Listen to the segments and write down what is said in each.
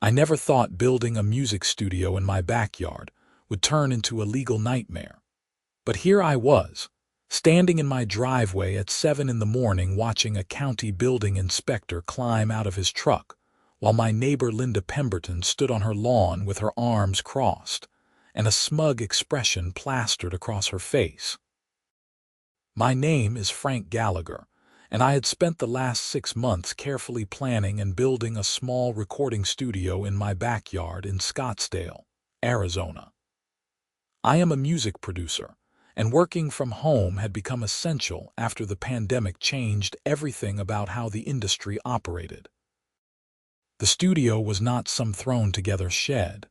I never thought building a music studio in my backyard would turn into a legal nightmare. But here I was, standing in my driveway at 7 in the morning watching a county building inspector climb out of his truck, while my neighbor Linda Pemberton stood on her lawn with her arms crossed and a smug expression plastered across her face. My name is Frank Gallagher, and I had spent the last 6 months carefully planning and building a small recording studio in my backyard in Scottsdale, Arizona. I am a music producer, and working from home had become essential after the pandemic changed everything about how the industry operated. The studio was not some thrown-together shed.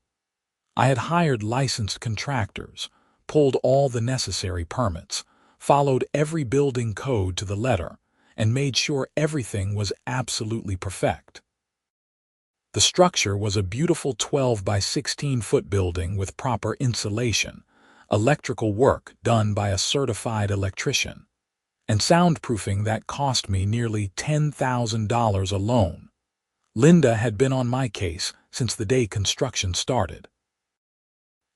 I had hired licensed contractors, pulled all the necessary permits, followed every building code to the letter, and made sure everything was absolutely perfect. The structure was a beautiful 12 by 16-foot building with proper insulation, electrical work done by a certified electrician, and soundproofing that cost me nearly $10,000 alone. Linda had been on my case since the day construction started.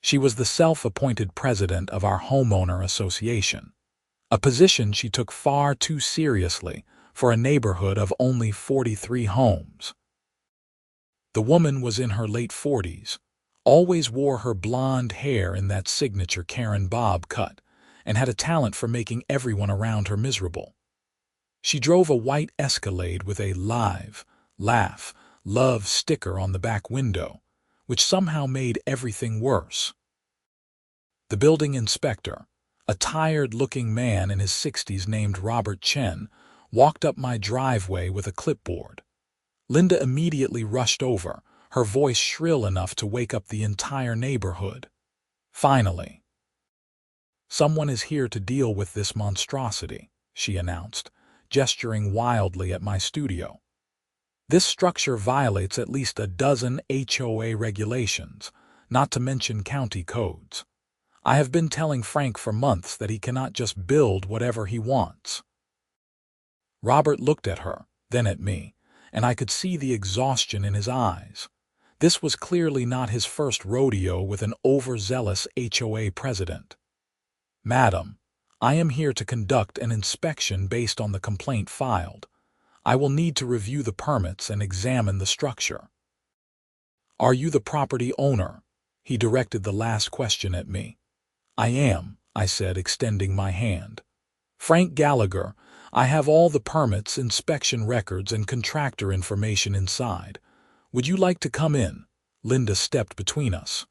She was the self-appointed president of our homeowner association, a position she took far too seriously for a neighborhood of only 43 homes. The woman was in her late 40s, always wore her blonde hair in that signature Karen bob cut, and had a talent for making everyone around her miserable. She drove a white Escalade with a live, laugh, love sticker on the back window, which somehow made everything worse. The building inspector, a tired-looking man in his 60s named Robert Chen, walked up my driveway with a clipboard. Linda immediately rushed over, her voice shrill enough to wake up the entire neighborhood. Finally. "Someone is here to deal with this monstrosity," she announced, gesturing wildly at my studio. "This structure violates at least a dozen HOA regulations, not to mention county codes. I have been telling Frank for months that he cannot just build whatever he wants." Robert looked at her, then at me, and I could see the exhaustion in his eyes. This was clearly not his first rodeo with an overzealous HOA president. "Madam, I am here to conduct an inspection based on the complaint filed. I will need to review the permits and examine the structure." "Are you the property owner?" He directed the last question at me. "I am," I said, extending my hand. "Frank Gallagher, I have all the permits, inspection records, and contractor information inside. Would you like to come in?" Linda stepped between us.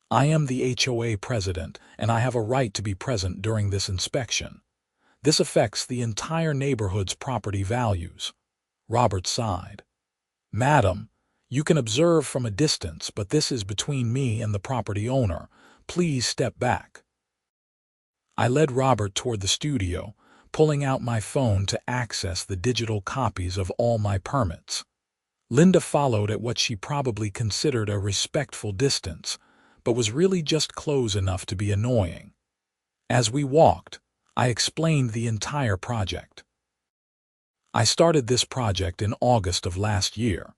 "I am the HOA president, and I have a right to be present during this inspection. This affects the entire neighborhood's property values." Robert sighed. "Madam, you can observe from a distance, but this is between me and the property owner. Please step back." I led Robert toward the studio, pulling out my phone to access the digital copies of all my permits. Linda followed at what she probably considered a respectful distance, but was really just close enough to be annoying. As we walked, I explained the entire project. "I started this project in August of last year.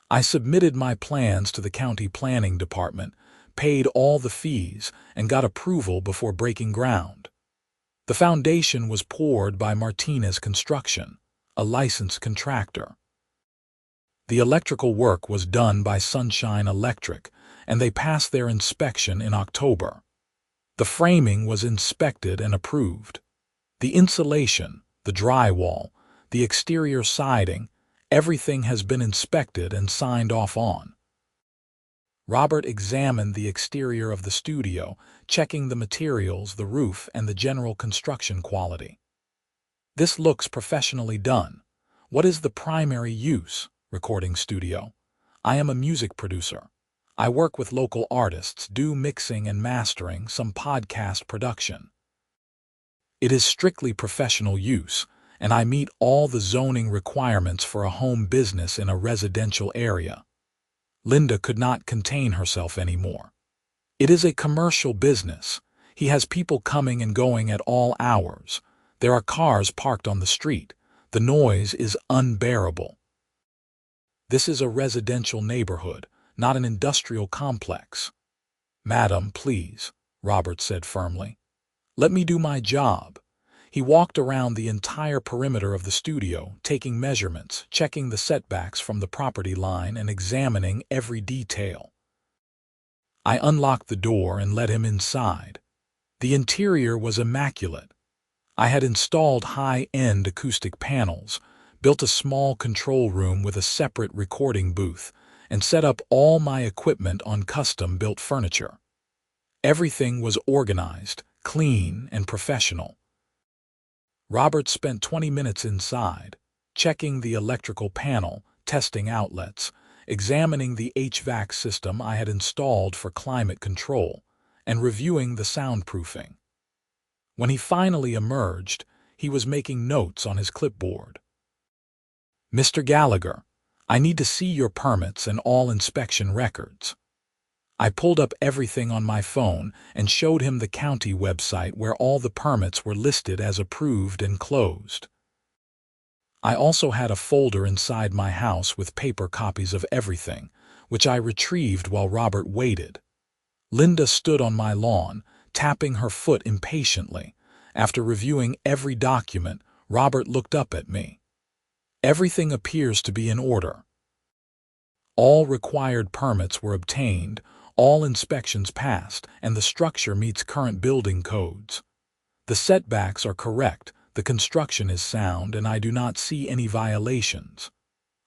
I submitted my plans to the county planning department, paid all the fees, and got approval before breaking ground. The foundation was poured by Martinez Construction, a licensed contractor. The electrical work was done by Sunshine Electric, and they passed their inspection in October. The framing was inspected and approved. The insulation, the drywall, the exterior siding, everything has been inspected and signed off on." Robert examined the exterior of the studio, checking the materials, the roof, and the general construction quality. "This looks professionally done. What is the primary use?" "Recording studio. I am a music producer. I work with local artists, do mixing and mastering, some podcast production. It is strictly professional use, and I meet all the zoning requirements for a home business in a residential area." Linda could not contain herself anymore. "It is a commercial business. He has people coming and going at all hours. There are cars parked on the street. The noise is unbearable." This is a residential neighborhood, not an industrial complex. Madam, please, Robert said firmly. Let me do my job. He walked around the entire perimeter of the studio, taking measurements, checking the setbacks from the property line, and examining every detail. I unlocked the door and let him inside. The interior was immaculate. I had installed high-end acoustic panels, built a small control room with a separate recording booth, and set up all my equipment on custom-built furniture. Everything was organized, clean, and professional. Robert spent 20 minutes inside, checking the electrical panel, testing outlets, examining the HVAC system I had installed for climate control, and reviewing the soundproofing. When he finally emerged, he was making notes on his clipboard. "Mr. Gallagher, I need to see your permits and all inspection records." I pulled up everything on my phone and showed him the county website where all the permits were listed as approved and closed. I also had a folder inside my house with paper copies of everything, which I retrieved while Robert waited. Linda stood on my lawn, tapping her foot impatiently. After reviewing every document, Robert looked up at me. "Everything appears to be in order. All required permits were obtained, all inspections passed, and the structure meets current building codes. The setbacks are correct, the construction is sound, and I do not see any violations."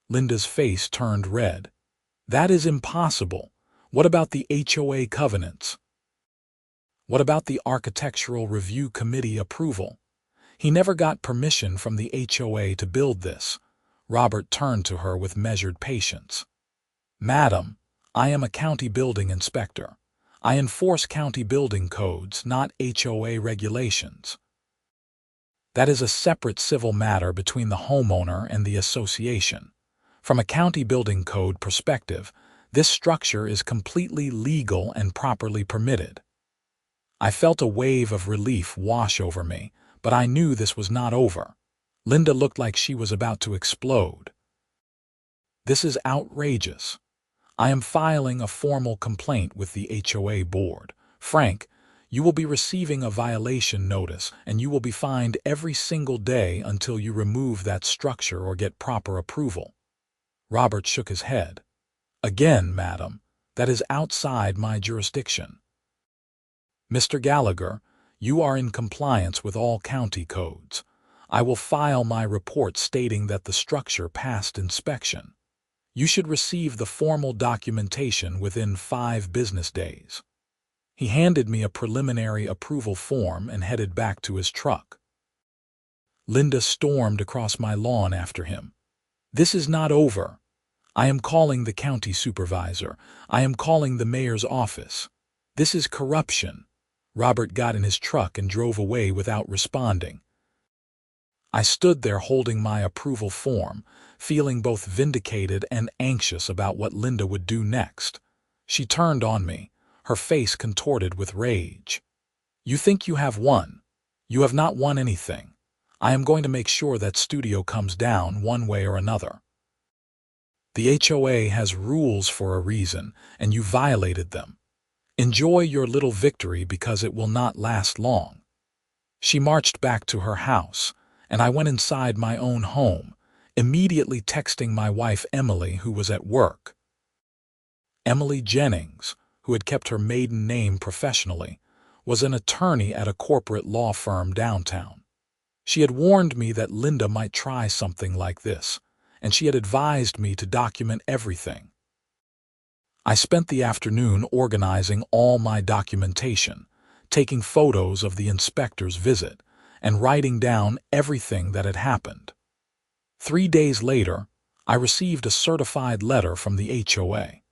Linda's face turned red. "That is impossible. What about the HOA covenants? What about the Architectural Review Committee approval? He never got permission from the HOA to build this." Robert turned to her with measured patience. "Madam, I am a county building inspector. I enforce county building codes, not HOA regulations. That is a separate civil matter between the homeowner and the association. From a county building code perspective, this structure is completely legal and properly permitted." I felt a wave of relief wash over me, but I knew this was not over. Linda looked like she was about to explode. "This is outrageous. I am filing a formal complaint with the HOA board. Frank, you will be receiving a violation notice, and you will be fined every single day until you remove that structure or get proper approval." Robert shook his head. "Again, madam, that is outside my jurisdiction. Mr. Gallagher, you are in compliance with all county codes. I will file my report stating that the structure passed inspection. You should receive the formal documentation within 5 business days." He handed me a preliminary approval form and headed back to his truck. Linda stormed across my lawn after him. "This is not over. I am calling the county supervisor. I am calling the mayor's office. This is corruption." Robert got in his truck and drove away without responding. I stood there holding my approval form, feeling both vindicated and anxious about what Linda would do next. She turned on me, her face contorted with rage. "You think you have won? You have not won anything. I am going to make sure that studio comes down one way or another. The HOA has rules for a reason, and you violated them. Enjoy your little victory because it will not last long." She marched back to her house, and I went inside my own home, immediately texting my wife Emily, who was at work. Emily Jennings, who had kept her maiden name professionally, was an attorney at a corporate law firm downtown. She had warned me that Linda might try something like this, and she had advised me to document everything. I spent the afternoon organizing all my documentation, taking photos of the inspector's visit, and writing down everything that had happened. 3 days later, I received a certified letter from the HOA.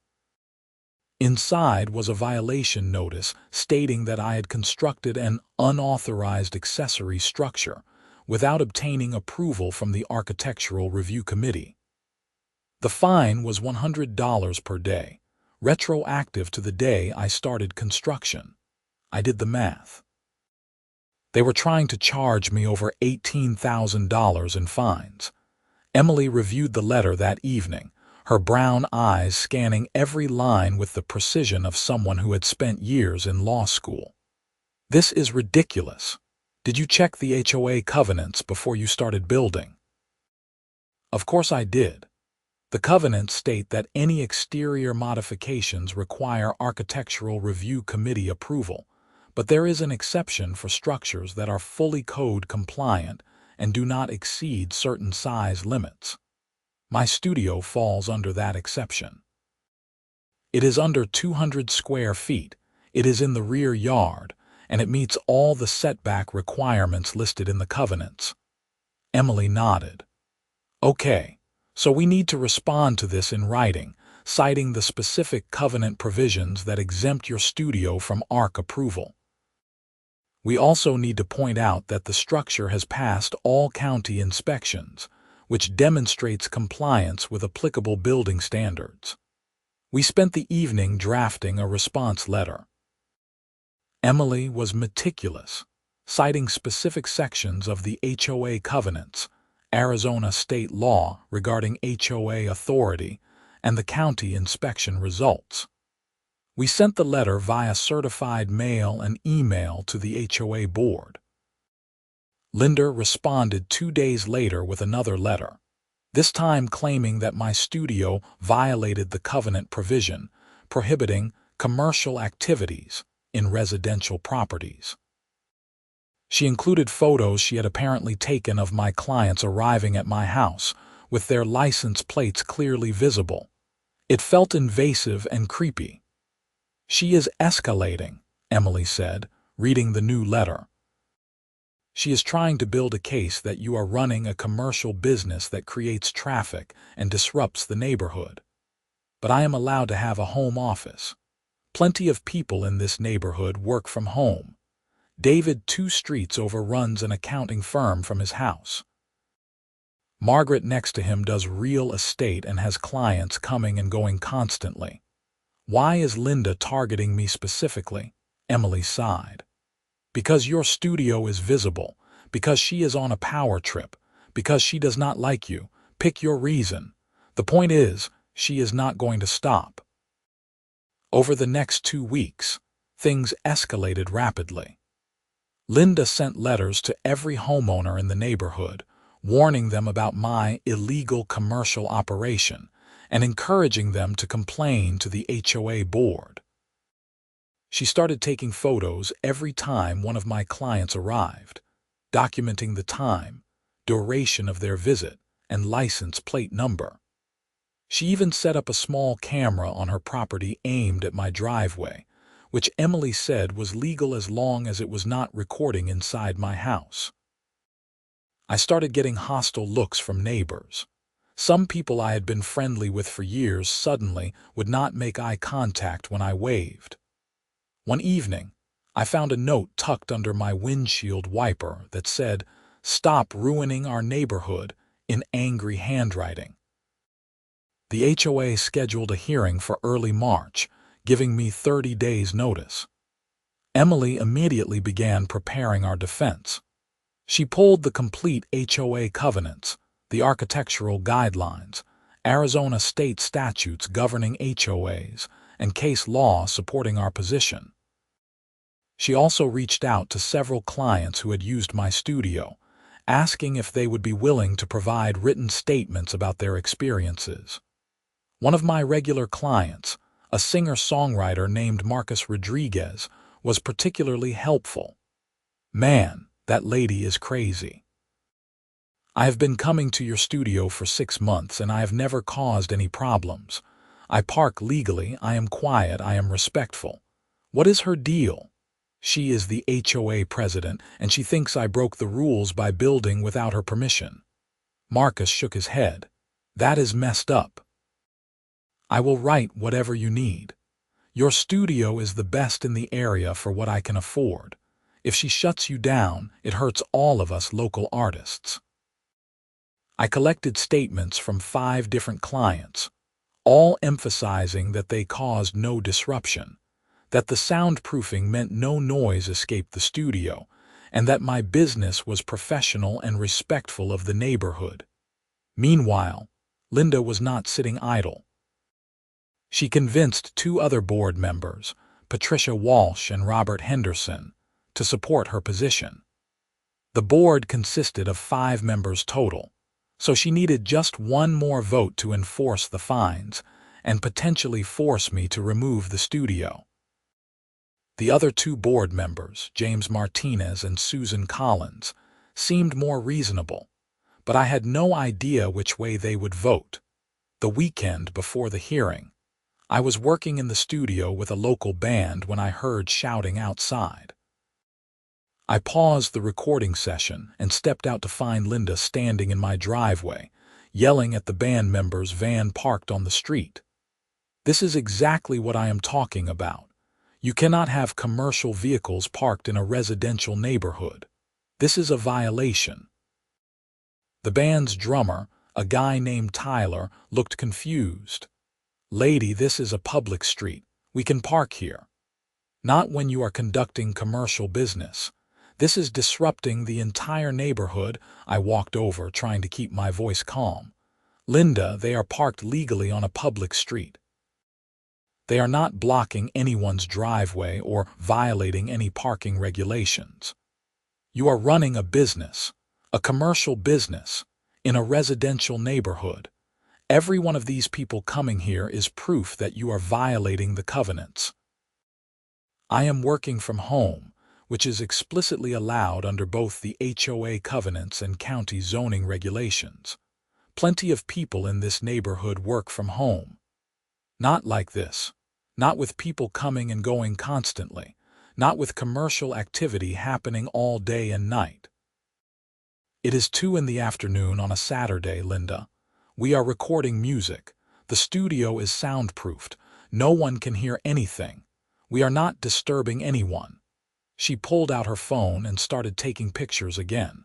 Inside was a violation notice stating that I had constructed an unauthorized accessory structure without obtaining approval from the Architectural Review Committee. The fine was $100 per day, retroactive to the day I started construction. I did the math. They were trying to charge me over $18,000 in fines. Emily reviewed the letter that evening, her brown eyes scanning every line with the precision of someone who had spent years in law school. "This is ridiculous. Did you check the HOA covenants before you started building?" Of course I did. The covenants state that any exterior modifications require Architectural Review Committee approval, but there is an exception for structures that are fully code compliant and do not exceed certain size limits. My studio falls under that exception. It is under 200 square feet, it is in the rear yard, and it meets all the setback requirements listed in the covenants. Emily nodded. "Okay, so we need to respond to this in writing, citing the specific covenant provisions that exempt your studio from ARC approval. We also need to point out that the structure has passed all county inspections, which demonstrates compliance with applicable building standards." We spent the evening drafting a response letter. Emily was meticulous, citing specific sections of the HOA covenants, Arizona state law regarding HOA authority, and the county inspection results. We sent the letter via certified mail and email to the HOA board. Linda responded 2 days later with another letter, this time claiming that my studio violated the covenant provision prohibiting commercial activities in residential properties. She included photos she had apparently taken of my clients arriving at my house, with their license plates clearly visible. It felt invasive and creepy. "She is escalating," Emily said, reading the new letter. "She is trying to build a case that you are running a commercial business that creates traffic and disrupts the neighborhood. But I am allowed to have a home office. Plenty of people in this neighborhood work from home. David 2 streets over runs an accounting firm from his house. Margaret next to him does real estate and has clients coming and going constantly. Why is Linda targeting me specifically?" Emily sighed. "Because your studio is visible, because she is on a power trip, because she does not like you. Pick your reason. The point is, she is not going to stop." Over the next 2 weeks, things escalated rapidly. Linda sent letters to every homeowner in the neighborhood, warning them about my illegal commercial operation and encouraging them to complain to the HOA board. She started taking photos every time one of my clients arrived, documenting the time, duration of their visit, and license plate number. She even set up a small camera on her property aimed at my driveway, which Emily said was legal as long as it was not recording inside my house. I started getting hostile looks from neighbors. Some people I had been friendly with for years suddenly would not make eye contact when I waved. One evening, I found a note tucked under my windshield wiper that said, "Stop ruining our neighborhood," in angry handwriting. The HOA scheduled a hearing for early March, giving me 30 days' notice. Emily immediately began preparing our defense. She pulled the complete HOA covenants, the architectural guidelines, Arizona state statutes governing HOAs, and case law supporting our position. She also reached out to several clients who had used my studio, asking if they would be willing to provide written statements about their experiences. One of my regular clients, a singer-songwriter named Marcus Rodriguez, was particularly helpful. "Man, that lady is crazy. I have been coming to your studio for 6 months and I have never caused any problems. I park legally, I am quiet, I am respectful. What is her deal? She is the HOA president and she thinks I broke the rules by building without her permission." Marcus shook his head. "That is messed up. I will write whatever you need. Your studio is the best in the area for what I can afford. If she shuts you down, it hurts all of us local artists." I collected statements from 5 different clients, all emphasizing that they caused no disruption, that the soundproofing meant no noise escaped the studio, and that my business was professional and respectful of the neighborhood. Meanwhile, Linda was not sitting idle. She convinced two other board members, Patricia Walsh and Robert Henderson, to support her position. The board consisted of 5 members total, so she needed just one more vote to enforce the fines and potentially force me to remove the studio. The other 2 board members, James Martinez and Susan Collins, seemed more reasonable, but I had no idea which way they would vote. The weekend before the hearing, I was working in the studio with a local band when I heard shouting outside. I paused the recording session and stepped out to find Linda standing in my driveway, yelling at the band members' van parked on the street. This is exactly what I am talking about. You cannot have commercial vehicles parked in a residential neighborhood. This is a violation. The band's drummer, a guy named Tyler, looked confused. "Lady, this is a public street. We can park here." "Not when you are conducting commercial business. This is disrupting the entire neighborhood." I walked over, trying to keep my voice calm. "Linda, they are parked legally on a public street. They are not blocking anyone's driveway or violating any parking regulations. You are running a business, a commercial business, in a residential neighborhood. Every one of these people coming here is proof that you are violating the covenants." I am working from home, which is explicitly allowed under both the HOA covenants and county zoning regulations. Plenty of people in this neighborhood work from home. Not like this. Not with people coming and going constantly. Not with commercial activity happening all day and night. It is 2 in the afternoon on a Saturday, Linda. We are recording music. The studio is soundproofed. No one can hear anything. We are not disturbing anyone. She pulled out her phone and started taking pictures again.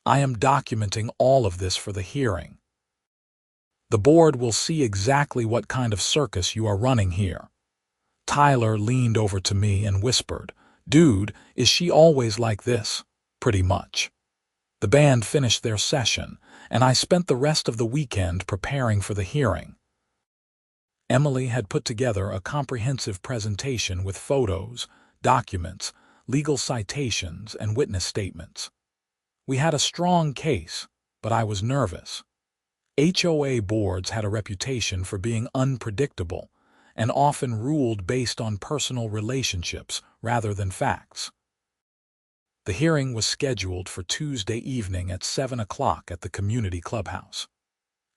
I am documenting all of this for the hearing. The board will see exactly what kind of circus you are running here. Tyler leaned over to me and whispered, "Dude, is she always like this?" "Pretty much." The band finished their session, and I spent the rest of the weekend preparing for the hearing. Emily had put together a comprehensive presentation with photos, documents, legal citations, and witness statements. We had a strong case, but I was nervous. HOA boards had a reputation for being unpredictable and often ruled based on personal relationships rather than facts. The hearing was scheduled for Tuesday evening at 7 o'clock at the community clubhouse.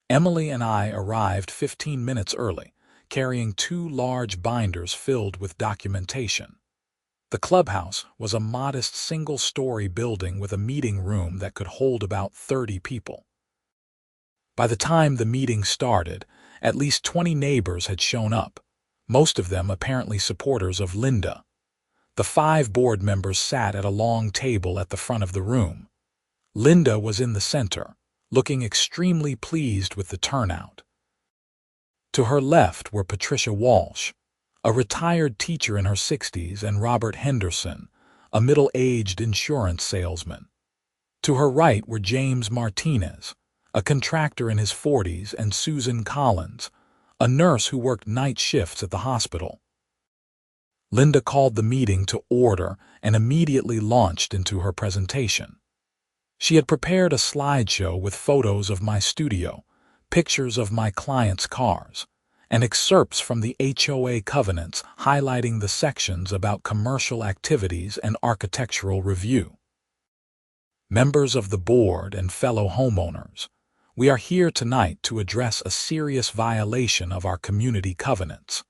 Emily and I arrived 15 minutes early, carrying 2 large binders filled with documentation. The clubhouse was a modest single-story building with a meeting room that could hold about 30 people. By the time the meeting started, at least 20 neighbors had shown up, most of them apparently supporters of Linda. The 5 board members sat at a long table at the front of the room. Linda was in the center, looking extremely pleased with the turnout. To her left were Patricia Walsh, a retired teacher in her 60s, and Robert Henderson, a middle-aged insurance salesman. To her right were James Martinez, a contractor in his 40s, and Susan Collins, a nurse who worked night shifts at the hospital. Linda called the meeting to order and immediately launched into her presentation. She had prepared a slideshow with photos of my studio, pictures of my clients' cars, and excerpts from the HOA covenants highlighting the sections about commercial activities and architectural review. Members of the board and fellow homeowners, we are here tonight to address a serious violation of our community covenants.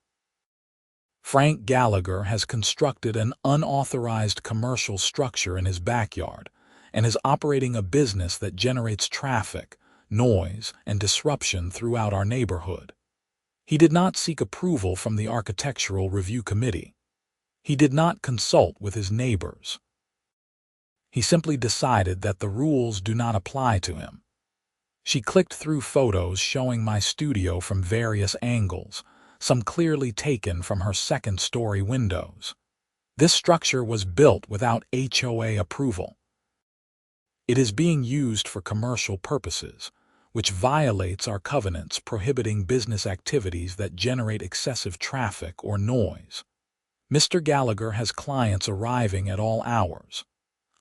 Frank Gallagher has constructed an unauthorized commercial structure in his backyard and is operating a business that generates traffic, noise, and disruption throughout our neighborhood. He did not seek approval from the Architectural Review Committee. He did not consult with his neighbors. He simply decided that the rules do not apply to him. She clicked through photos showing my studio from various angles, some clearly taken from her second-story windows. This structure was built without HOA approval. It is being used for commercial purposes, which violates our covenants prohibiting business activities that generate excessive traffic or noise. Mr. Gallagher has clients arriving at all hours.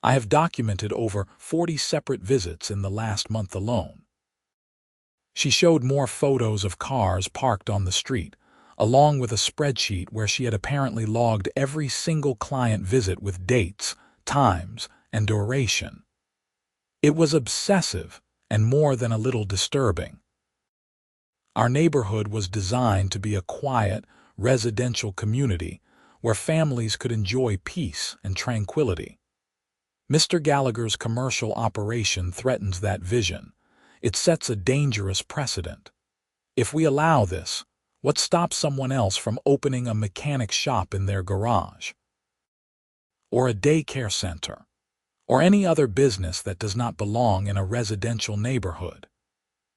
I have documented over 40 separate visits in the last month alone. She showed more photos of cars parked on the street, along with a spreadsheet where she had apparently logged every single client visit with dates, times, and duration. It was obsessive and more than a little disturbing. Our neighborhood was designed to be a quiet, residential community where families could enjoy peace and tranquility. Mr. Gallagher's commercial operation threatens that vision. It sets a dangerous precedent. If we allow this, what stops someone else from opening a mechanic shop in their garage? Or a daycare center? Or any other business that does not belong in a residential neighborhood?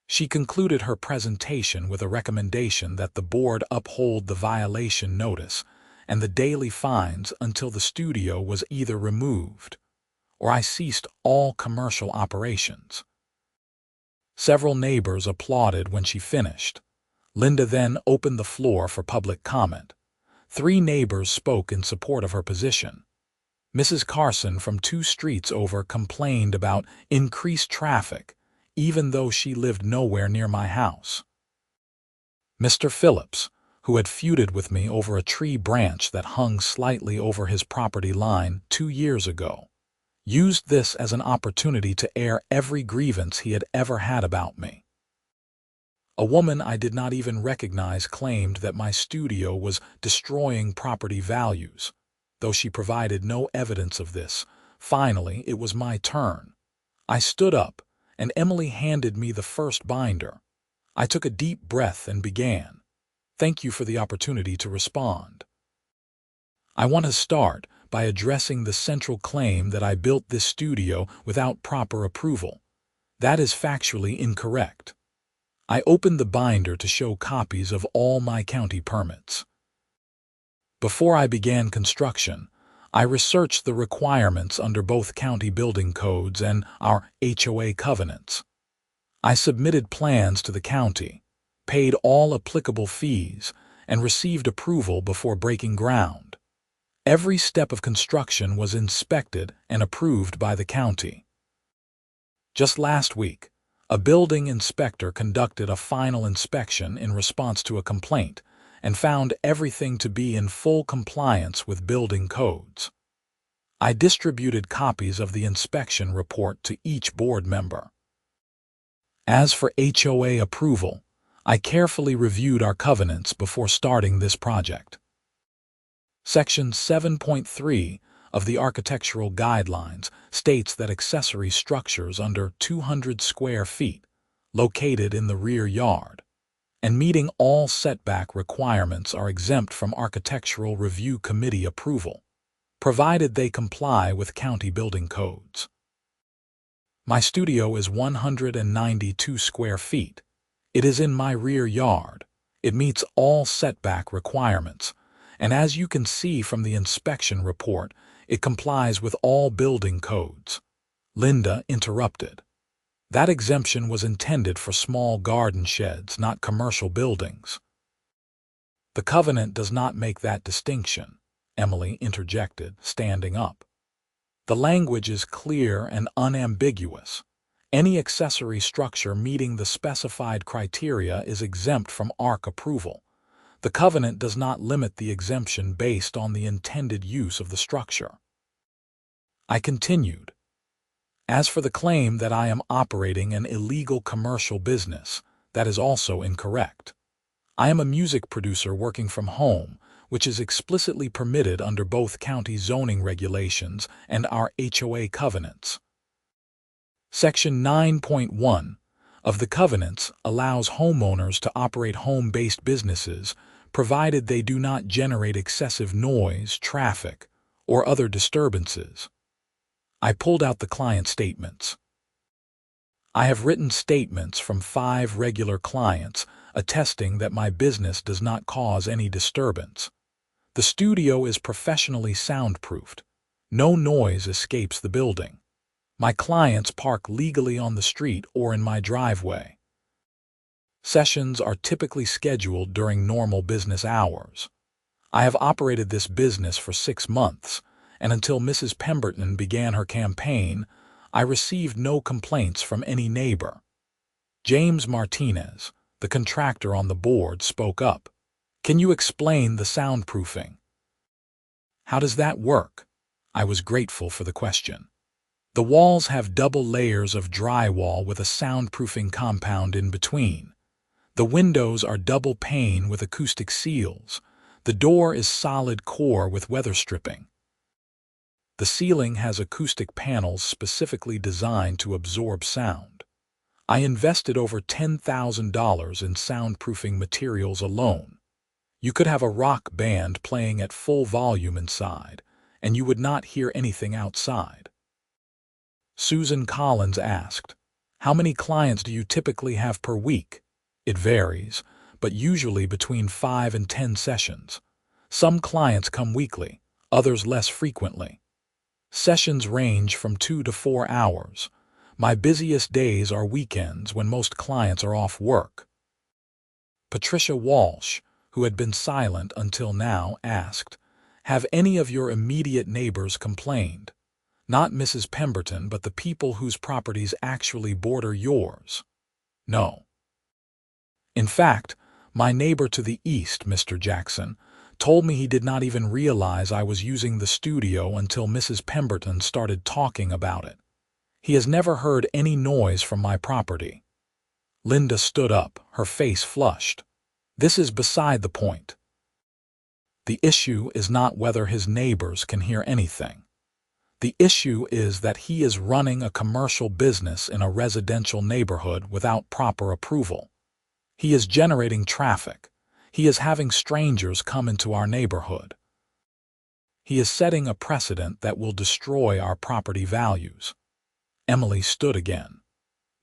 She concluded her presentation with a recommendation that the board uphold the violation notice and the daily fines until the studio was either removed or I ceased all commercial operations. Several neighbors applauded when she finished. Linda then opened the floor for public comment. 3 neighbors spoke in support of her position. Mrs. Carson from 2 streets over complained about increased traffic, even though she lived nowhere near my house. Mr. Phillips, who had feuded with me over a tree branch that hung slightly over his property line 2 years ago, used this as an opportunity to air every grievance he had ever had about me. A woman I did not even recognize claimed that my studio was destroying property values, though she provided no evidence of this. Finally, it was my turn. I stood up, and Emily handed me the first binder. I took a deep breath and began. Thank you for the opportunity to respond. I want to start by addressing the central claim that I built this studio without proper approval. That is factually incorrect. I opened the binder to show copies of all my county permits. Before I began construction, I researched the requirements under both county building codes and our HOA covenants. I submitted plans to the county, paid all applicable fees, and received approval before breaking ground. Every step of construction was inspected and approved by the county. Just last week, a building inspector conducted a final inspection in response to a complaint and found everything to be in full compliance with building codes. I distributed copies of the inspection report to each board member. As for HOA approval, I carefully reviewed our covenants before starting this project. Section 7.3 of the Architectural Guidelines states that accessory structures under 200 square feet, located in the rear yard, and meeting all setback requirements are exempt from Architectural Review Committee approval, provided they comply with county building codes. My studio is 192 square feet. It is in my rear yard. It meets all setback requirements, and as you can see from the inspection report, it complies with all building codes. Linda interrupted. That exemption was intended for small garden sheds, not commercial buildings. The covenant does not make that distinction, Emily interjected, standing up. The language is clear and unambiguous. Any accessory structure meeting the specified criteria is exempt from ARC approval. The covenant does not limit the exemption based on the intended use of the structure. I continued. As for the claim that I am operating an illegal commercial business, that is also incorrect. I am a music producer working from home, which is explicitly permitted under both county zoning regulations and our HOA covenants. Section 9.1 of the covenants allows homeowners to operate home-based businesses provided they do not generate excessive noise, traffic, or other disturbances. I pulled out the client statements. I have written statements from 5 regular clients attesting that my business does not cause any disturbance. The studio is professionally soundproofed. No noise escapes the building. My clients park legally on the street or in my driveway. Sessions are typically scheduled during normal business hours. I have operated this business for 6 months, and until Mrs. Pemberton began her campaign, I received no complaints from any neighbor. James Martinez, the contractor on the board, spoke up. Can you explain the soundproofing? How does that work? I was grateful for the question. The walls have double layers of drywall with a soundproofing compound in between. The windows are double pane with acoustic seals. The door is solid core with weather stripping. The ceiling has acoustic panels specifically designed to absorb sound. I invested over $10,000 in soundproofing materials alone. You could have a rock band playing at full volume inside, and you would not hear anything outside. Susan Collins asked, "How many clients do you typically have per week?" It varies, but usually between 5 and 10 sessions. Some clients come weekly, others less frequently. Sessions range from 2 to 4 hours. My busiest days are weekends when most clients are off work. Patricia Walsh, who had been silent until now, asked, "Have any of your immediate neighbors complained? Not Mrs. Pemberton, but the people whose properties actually border yours?" No. In fact, my neighbor to the east, Mr. Jackson, told me he did not even realize I was using the studio until Mrs. Pemberton started talking about it. He has never heard any noise from my property. Linda stood up, her face flushed. This is beside the point. The issue is not whether his neighbors can hear anything. The issue is that he is running a commercial business in a residential neighborhood without proper approval. He is generating traffic. He is having strangers come into our neighborhood. He is setting a precedent that will destroy our property values. Emily stood again.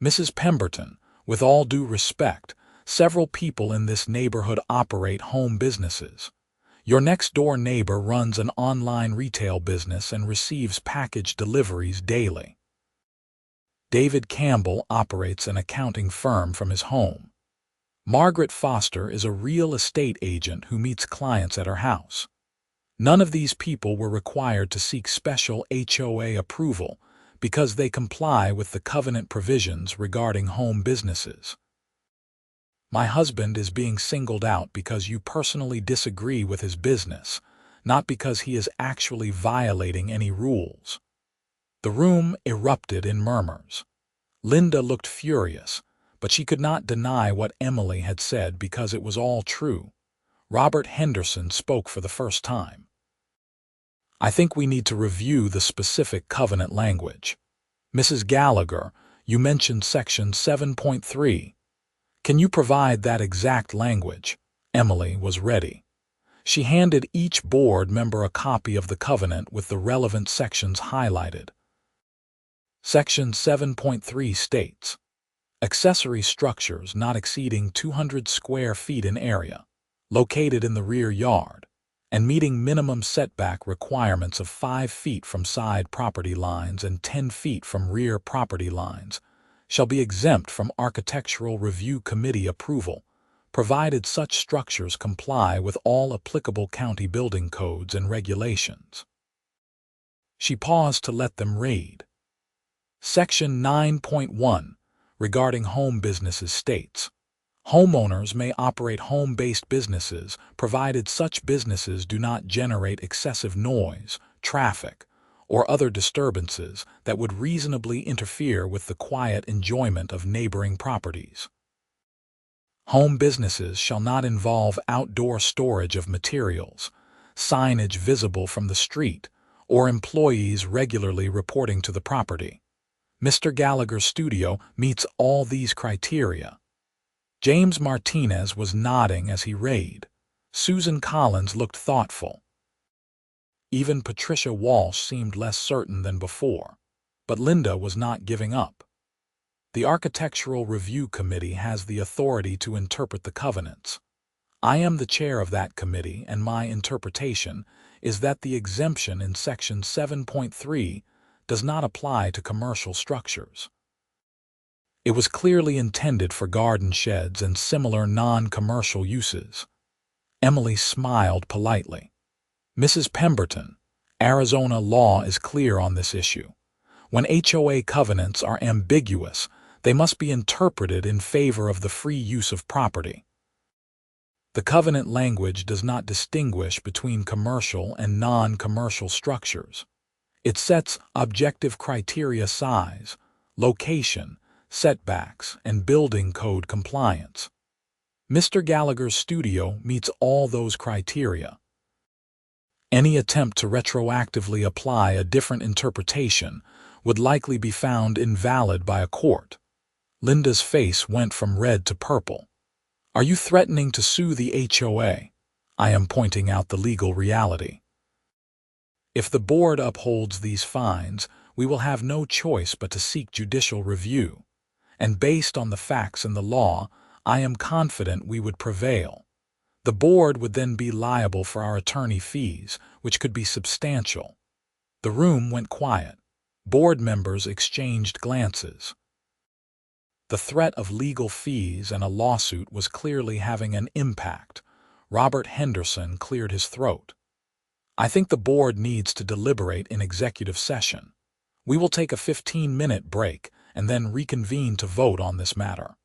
"Mrs. Pemberton, with all due respect, several people in this neighborhood operate home businesses. Your next-door neighbor runs an online retail business and receives package deliveries daily. David Campbell operates an accounting firm from his home. Margaret Foster is a real estate agent who meets clients at her house. None of these people were required to seek special HOA approval because they comply with the covenant provisions regarding home businesses. My husband is being singled out because you personally disagree with his business, not because he is actually violating any rules." The room erupted in murmurs. Linda looked furious, but she could not deny what Emily had said because it was all true. Robert Henderson spoke for the first time. "I think we need to review the specific covenant language. Mrs. Gallagher, you mentioned Section 7.3. Can you provide that exact language?" Emily was ready. She handed each board member a copy of the covenant with the relevant sections highlighted. Section 7.3 states, "Accessory structures not exceeding 200 square feet in area, located in the rear yard, and meeting minimum setback requirements of 5 feet from side property lines and 10 feet from rear property lines, shall be exempt from Architectural Review Committee approval, provided such structures comply with all applicable county building codes and regulations." She paused to let them read. Section 9.1, regarding home businesses, states, "Homeowners may operate home-based businesses provided such businesses do not generate excessive noise, traffic, or other disturbances that would reasonably interfere with the quiet enjoyment of neighboring properties. Home businesses shall not involve outdoor storage of materials, signage visible from the street, or employees regularly reporting to the property. Mr. Gallagher's studio meets all these criteria." James Martinez was nodding as he read. Susan Collins looked thoughtful. Even Patricia Walsh seemed less certain than before, but Linda was not giving up. "The Architectural Review Committee has the authority to interpret the covenants. I am the chair of that committee, and my interpretation is that the exemption in Section 7.3 does not apply to commercial structures." It was clearly intended for garden sheds and similar non-commercial uses. Emily smiled politely. Mrs. Pemberton, Arizona law is clear on this issue. When HOA covenants are ambiguous, they must be interpreted in favor of the free use of property. The covenant language does not distinguish between commercial and non-commercial structures. It sets objective criteria: size, location, setbacks, and building code compliance. Mr. Gallagher's studio meets all those criteria. Any attempt to retroactively apply a different interpretation would likely be found invalid by a court. Linda's face went from red to purple. Are you threatening to sue the HOA? I am pointing out the legal reality. If the board upholds these fines, we will have no choice but to seek judicial review. And based on the facts and the law, I am confident we would prevail. The board would then be liable for our attorney fees, which could be substantial. The room went quiet. Board members exchanged glances. The threat of legal fees and a lawsuit was clearly having an impact. Robert Henderson cleared his throat. I think the board needs to deliberate in executive session. We will take a 15-minute break and then reconvene to vote on this matter.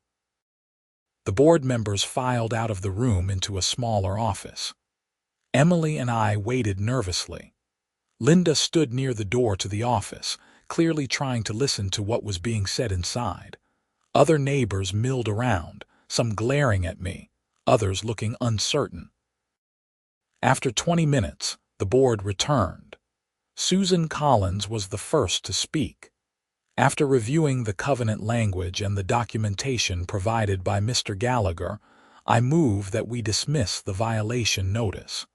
The board members filed out of the room into a smaller office. Emily and I waited nervously. Linda stood near the door to the office, clearly trying to listen to what was being said inside. Other neighbors milled around, some glaring at me, others looking uncertain. After 20 minutes, the board returned. Susan Collins was the first to speak. After reviewing the covenant language and the documentation provided by Mr. Gallagher, I move that we dismiss the violation notice.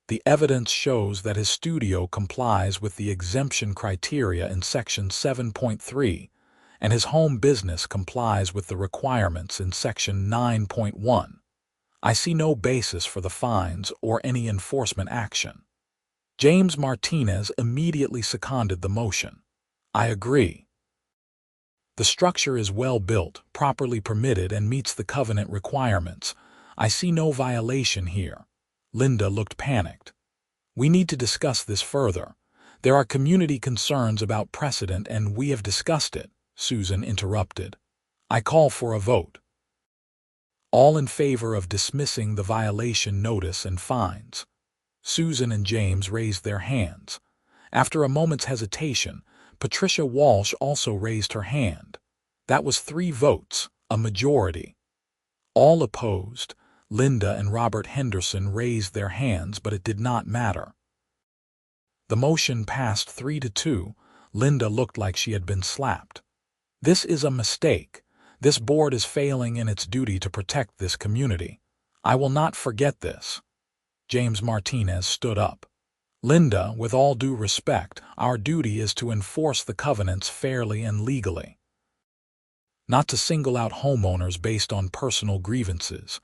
The evidence shows that his studio complies with the exemption criteria in Section 7.3, and his home business complies with the requirements in Section 9.1. I see no basis for the fines or any enforcement action. James Martinez immediately seconded the motion. I agree. The structure is well built, properly permitted, and meets the covenant requirements. I see no violation here. Linda looked panicked. We need to discuss this further. There are community concerns about precedent, and we have discussed it. Susan interrupted. I call for a vote. All in favor of dismissing the violation notice and fines. Susan and James raised their hands. After a moment's hesitation, Patricia Walsh also raised her hand. That was 3 votes, a majority. All opposed. Linda and Robert Henderson raised their hands, but it did not matter. The motion passed 3-2. Linda looked like she had been slapped. This is a mistake. This board is failing in its duty to protect this community. I will not forget this. James Martinez stood up. Linda, with all due respect, our duty is to enforce the covenants fairly and legally. Not to single out homeowners based on personal grievances.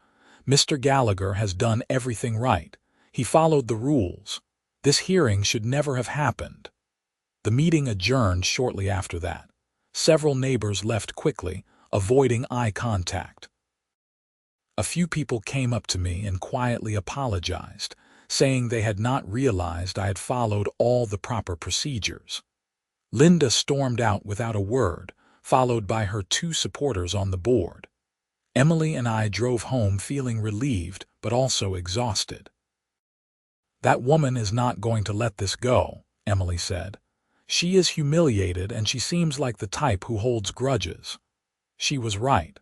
Mr. Gallagher has done everything right. He followed the rules. This hearing should never have happened. The meeting adjourned shortly after that. Several neighbors left quickly, avoiding eye contact. A few people came up to me and quietly apologized, saying they had not realized I had followed all the proper procedures. Linda stormed out without a word, followed by her 2 supporters on the board. Emily and I drove home feeling relieved but also exhausted. That woman is not going to let this go, Emily said. She is humiliated, and she seems like the type who holds grudges. She was right.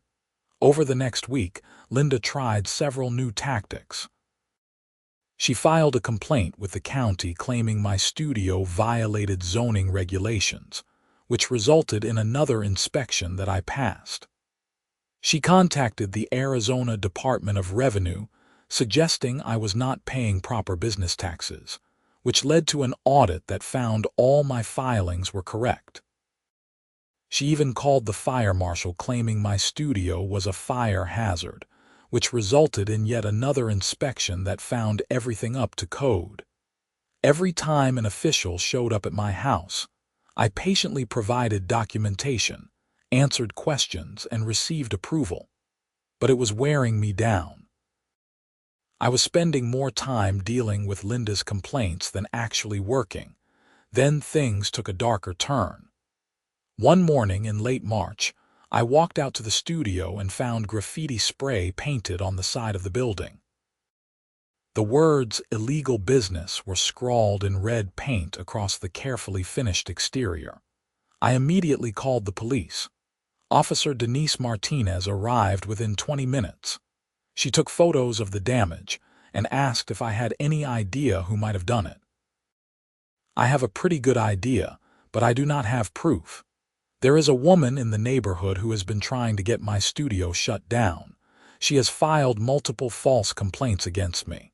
Over the next week, Linda tried several new tactics. She filed a complaint with the county claiming my studio violated zoning regulations, which resulted in another inspection that I passed. She contacted the Arizona Department of Revenue, suggesting I was not paying proper business taxes, which led to an audit that found all my filings were correct. She even called the fire marshal claiming my studio was a fire hazard, which resulted in yet another inspection that found everything up to code. Every time an official showed up at my house, I patiently provided documentation, answered questions, and received approval. But it was wearing me down. I was spending more time dealing with Linda's complaints than actually working. Then things took a darker turn. One morning in late March, I walked out to the studio and found graffiti spray painted on the side of the building. The words "illegal business" were scrawled in red paint across the carefully finished exterior. I immediately called the police. Officer Denise Martinez arrived within 20 minutes. She took photos of the damage and asked if I had any idea who might have done it. I have a pretty good idea, but I do not have proof. There is a woman in the neighborhood who has been trying to get my studio shut down. She has filed multiple false complaints against me.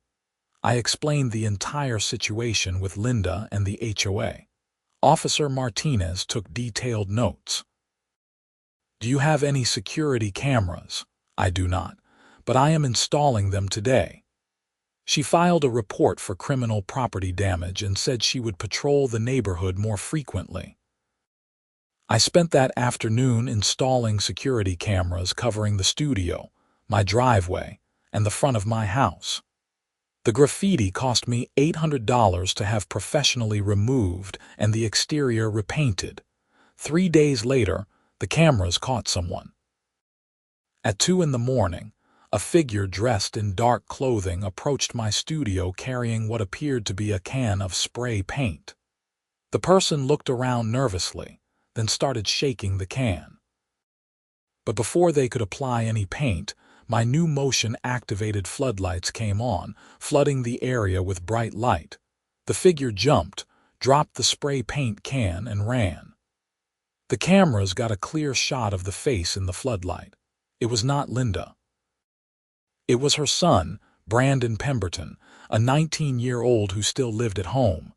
I explained the entire situation with Linda and the HOA. Officer Martinez took detailed notes. "Do you have any security cameras?" "I do not, but I am installing them today." She filed a report for criminal property damage and said she would patrol the neighborhood more frequently. I spent that afternoon installing security cameras covering the studio, my driveway, and the front of my house. The graffiti cost me $800 to have professionally removed and the exterior repainted. 3 days later, the cameras caught someone. At 2 in the morning, a figure dressed in dark clothing approached my studio carrying what appeared to be a can of spray paint. The person looked around nervously, then started shaking the can. But before they could apply any paint, my new motion-activated floodlights came on, flooding the area with bright light. The figure jumped, dropped the spray paint can, and ran. The cameras got a clear shot of the face in the floodlight. It was not Linda. It was her son, Brandon Pemberton, a 19-year-old who still lived at home.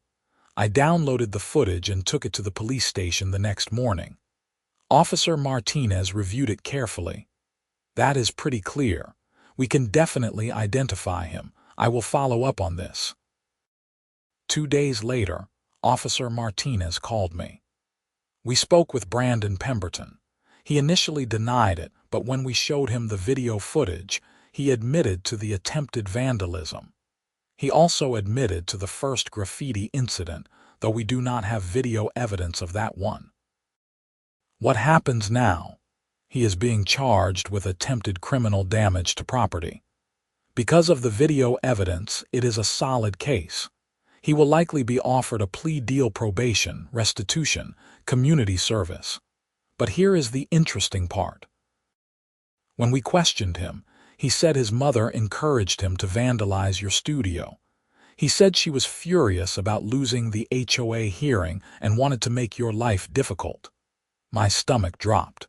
I downloaded the footage and took it to the police station the next morning. Officer Martinez reviewed it carefully. "That is pretty clear. We can definitely identify him. I will follow up on this." 2 days later, Officer Martinez called me. We spoke with Brandon Pemberton. He initially denied it, but when we showed him the video footage, he admitted to the attempted vandalism. He also admitted to the first graffiti incident, though we do not have video evidence of that one. What happens now? He is being charged with attempted criminal damage to property. Because of the video evidence, it is a solid case. He will likely be offered a plea deal, probation, restitution, community service. But here is the interesting part. When we questioned him, he said his mother encouraged him to vandalize your studio. He said she was furious about losing the HOA hearing and wanted to make your life difficult. My stomach dropped.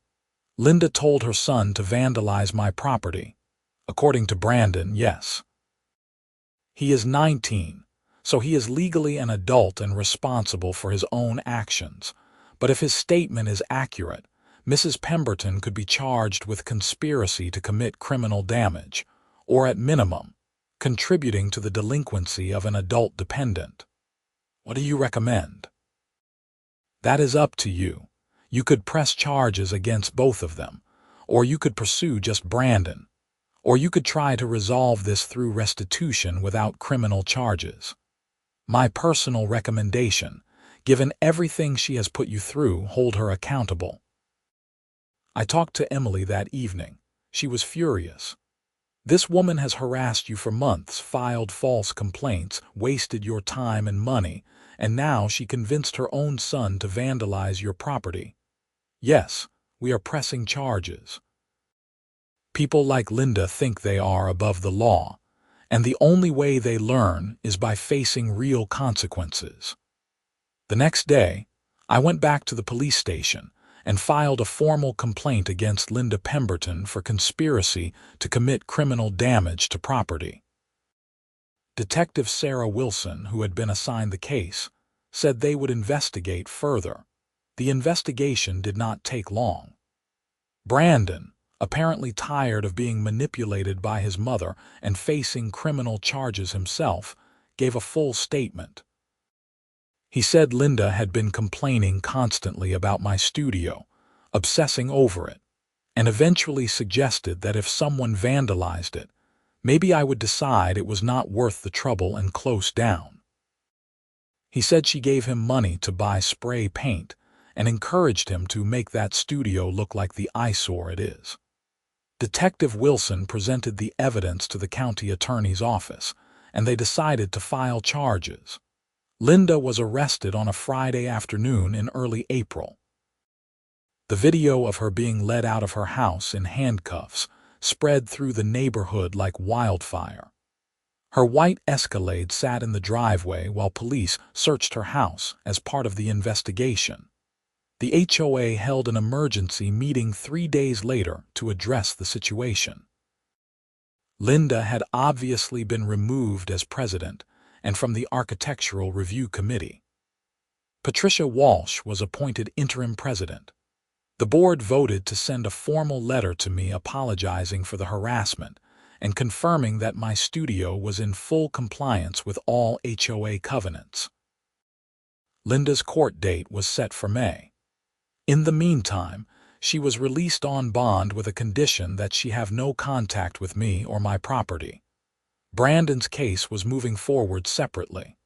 Linda told her son to vandalize my property. According to Brandon, yes. He is 19, so he is legally an adult and responsible for his own actions. But if his statement is accurate, Mrs. Pemberton could be charged with conspiracy to commit criminal damage, or at minimum, contributing to the delinquency of an adult dependent. What do you recommend? That is up to you. You could press charges against both of them, or you could pursue just Brandon, or you could try to resolve this through restitution without criminal charges. My personal recommendation, given everything she has put you through, hold her accountable. I talked to Emily that evening. She was furious. This woman has harassed you for months, filed false complaints, wasted your time and money, and now she convinced her own son to vandalize your property. Yes, we are pressing charges. People like Linda think they are above the law, and the only way they learn is by facing real consequences. The next day, I went back to the police station and filed a formal complaint against Linda Pemberton for conspiracy to commit criminal damage to property. Detective Sarah Wilson, who had been assigned the case, said they would investigate further. The investigation did not take long. Brandon, apparently tired of being manipulated by his mother and facing criminal charges himself, gave a full statement. He said Linda had been complaining constantly about my studio, obsessing over it, and eventually suggested that if someone vandalized it, maybe I would decide it was not worth the trouble and close down. He said she gave him money to buy spray paint and encouraged him to make that studio look like the eyesore it is. Detective Wilson presented the evidence to the county attorney's office, and they decided to file charges. Linda was arrested on a Friday afternoon in early April. The video of her being led out of her house in handcuffs spread through the neighborhood like wildfire. Her white Escalade sat in the driveway while police searched her house as part of the investigation. The HOA held an emergency meeting 3 days later to address the situation. Linda had obviously been removed as president and from the Architectural Review Committee. Patricia Walsh was appointed interim president. The board voted to send a formal letter to me apologizing for the harassment and confirming that my studio was in full compliance with all HOA covenants. Linda's court date was set for May. In the meantime, she was released on bond with a condition that she have no contact with me or my property. Brandon's case was moving forward separately.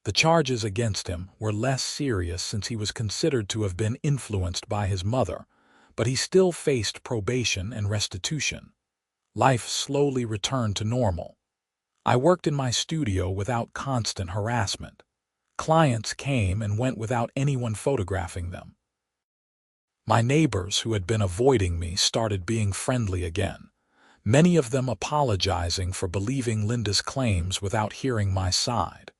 The charges against him were less serious since he was considered to have been influenced by his mother, but he still faced probation and restitution. Life slowly returned to normal. I worked in my studio without constant harassment. Clients came and went without anyone photographing them. My neighbors who had been avoiding me started being friendly again, many of them apologizing for believing Linda's claims without hearing my side.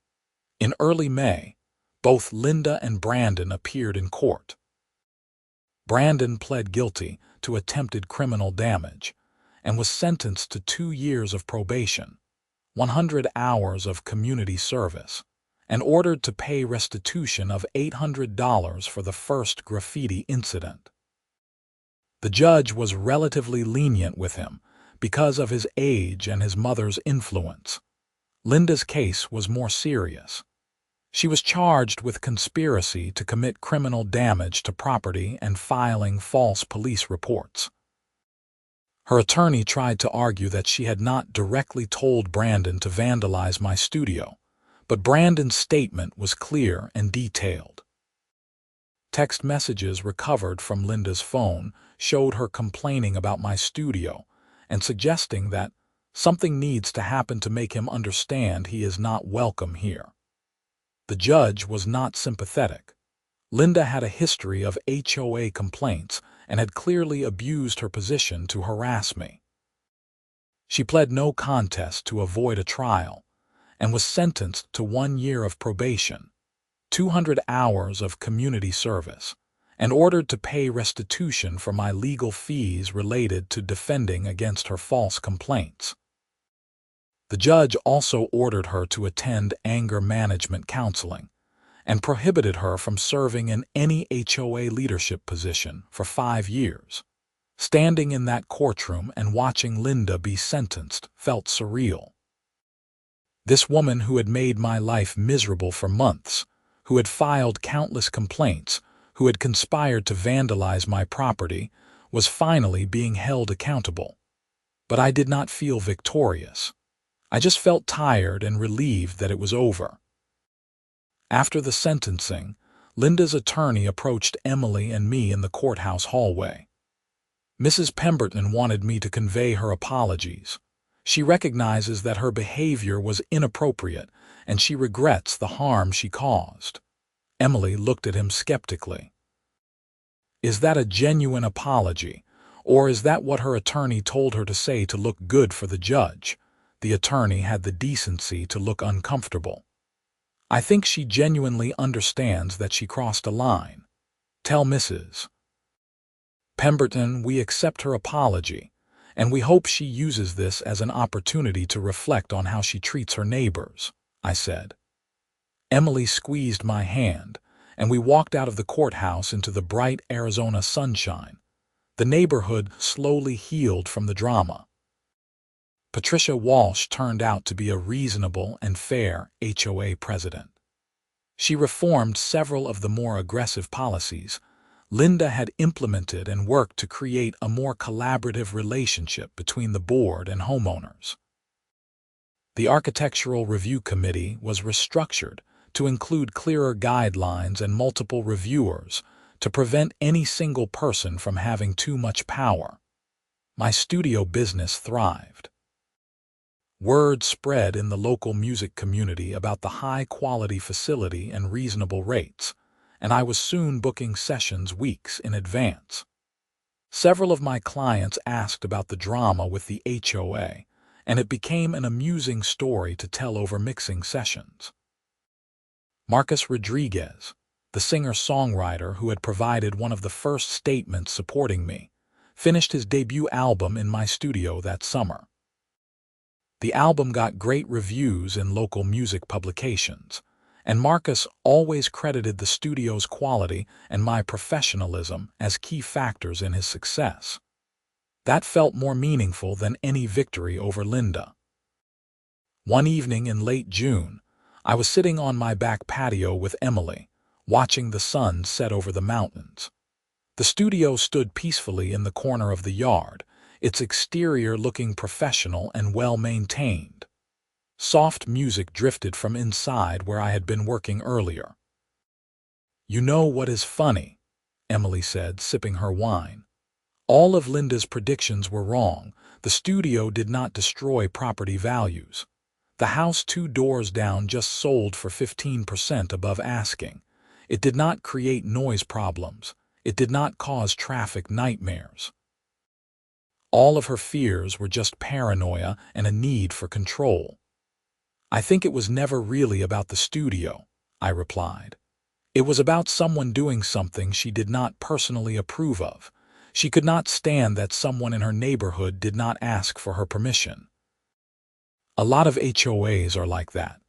In early May, both Linda and Brandon appeared in court. Brandon pled guilty to attempted criminal damage and was sentenced to 2 years of probation, 100 hours of community service, and ordered to pay restitution of $800 for the first graffiti incident. The judge was relatively lenient with him because of his age and his mother's influence. Linda's case was more serious. She was charged with conspiracy to commit criminal damage to property and filing false police reports. Her attorney tried to argue that she had not directly told Brandon to vandalize my studio, but Brandon's statement was clear and detailed. Text messages recovered from Linda's phone showed her complaining about my studio and suggesting that something needs to happen to make him understand he is not welcome here. The judge was not sympathetic. Linda had a history of HOA complaints and had clearly abused her position to harass me. She pled no contest to avoid a trial and was sentenced to 1 year of probation, 200 hours of community service, and ordered to pay restitution for my legal fees related to defending against her false complaints. The judge also ordered her to attend anger management counseling and prohibited her from serving in any HOA leadership position for 5 years. Standing in that courtroom and watching Linda be sentenced felt surreal. This woman who had made my life miserable for months, who had filed countless complaints, who had conspired to vandalize my property, was finally being held accountable. But I did not feel victorious. I just felt tired and relieved that it was over. After the sentencing, Linda's attorney approached Emily and me in the courthouse hallway. Mrs. Pemberton wanted me to convey her apologies. She recognizes that her behavior was inappropriate and she regrets the harm she caused. Emily looked at him skeptically. Is that a genuine apology, or is that what her attorney told her to say to look good for the judge? The attorney had the decency to look uncomfortable. I think she genuinely understands that she crossed a line. Tell Mrs. Pemberton we accept her apology, and we hope she uses this as an opportunity to reflect on how she treats her neighbors, I said. Emily squeezed my hand, and we walked out of the courthouse into the bright Arizona sunshine. The neighborhood slowly healed from the drama. Patricia Walsh turned out to be a reasonable and fair HOA president. She reformed several of the more aggressive policies, Linda had implemented and worked to create a more collaborative relationship between the board and homeowners. The Architectural Review Committee was restructured to include clearer guidelines and multiple reviewers to prevent any single person from having too much power. My studio business thrived. Word spread in the local music community about the high-quality facility and reasonable rates, and I was soon booking sessions weeks in advance. Several of my clients asked about the drama with the HOA, and it became an amusing story to tell over mixing sessions. Marcus Rodriguez, the singer-songwriter who had provided one of the first statements supporting me, finished his debut album in my studio that summer. The album got great reviews in local music publications, and Marcus always credited the studio's quality and my professionalism as key factors in his success. That felt more meaningful than any victory over Linda. One evening in late June, I was sitting on my back patio with Emily, watching the sun set over the mountains. The studio stood peacefully in the corner of the yard, its exterior looking professional and well-maintained. Soft music drifted from inside where I had been working earlier. "You know what is funny?" Emily said, sipping her wine. "All of Linda's predictions were wrong. The studio did not destroy property values. The house 2 doors down just sold for 15% above asking. It did not create noise problems. It did not cause traffic nightmares. All of her fears were just paranoia and a need for control." "I think it was never really about the studio," I replied. "It was about someone doing something she did not personally approve of. She could not stand that someone in her neighborhood did not ask for her permission." A lot of HOAs are like that.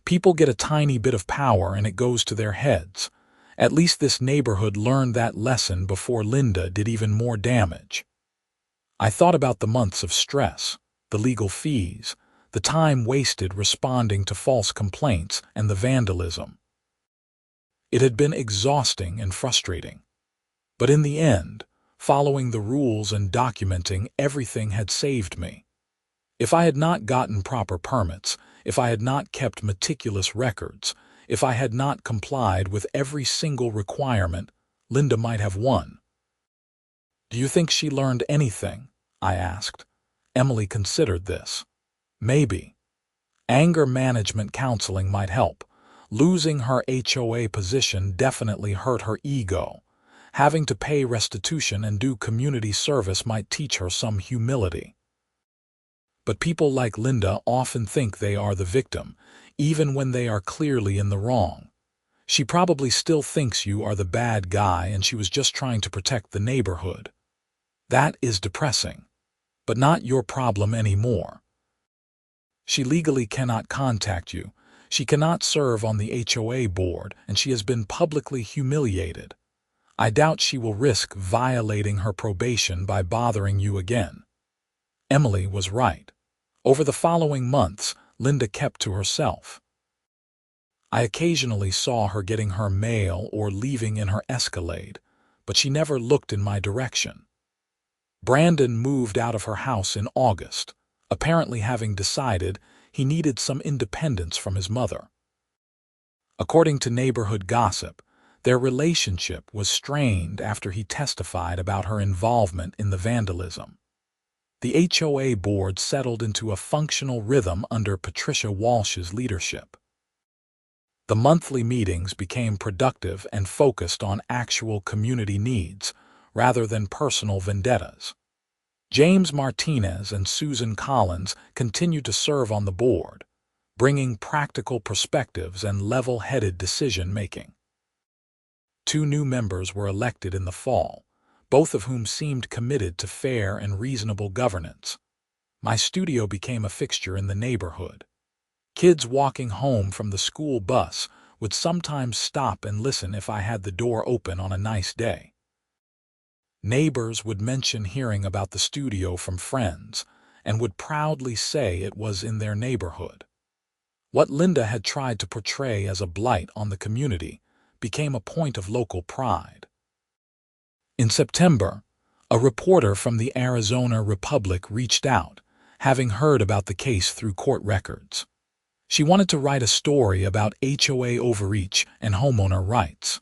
People get a tiny bit of power and it goes to their heads. At least this neighborhood learned that lesson before Linda did even more damage. I thought about the months of stress, the legal fees, the time wasted responding to false complaints, and the vandalism. It had been exhausting and frustrating. But in the end, following the rules and documenting everything had saved me. If I had not gotten proper permits, if I had not kept meticulous records, if I had not complied with every single requirement, Linda might have won. "Do you think she learned anything?" I asked. Emily considered this. "Maybe. Anger management counseling might help. Losing her HOA position definitely hurt her ego. Having to pay restitution and do community service might teach her some humility. But people like Linda often think they are the victim, even when they are clearly in the wrong. She probably still thinks you are the bad guy and she was just trying to protect the neighborhood. That is depressing. But not your problem anymore. She legally cannot contact you. She cannot serve on the HOA board, and she has been publicly humiliated. I doubt she will risk violating her probation by bothering you again." Emily was right. Over the following months, Linda kept to herself. I occasionally saw her getting her mail or leaving in her Escalade, but she never looked in my direction. Brandon moved out of her house in August, apparently having decided he needed some independence from his mother. According to neighborhood gossip, their relationship was strained after he testified about her involvement in the vandalism. The HOA board settled into a functional rhythm under Patricia Walsh's leadership. The monthly meetings became productive and focused on actual community needs, rather than personal vendettas. James Martinez and Susan Collins continued to serve on the board, bringing practical perspectives and level-headed decision-making. 2 new members were elected in the fall, both of whom seemed committed to fair and reasonable governance. My studio became a fixture in the neighborhood. Kids walking home from the school bus would sometimes stop and listen if I had the door open on a nice day. Neighbors would mention hearing about the studio from friends and would proudly say it was in their neighborhood. What Linda had tried to portray as a blight on the community became a point of local pride. In September, a reporter from the Arizona Republic reached out, having heard about the case through court records. She wanted to write a story about HOA overreach and homeowner rights.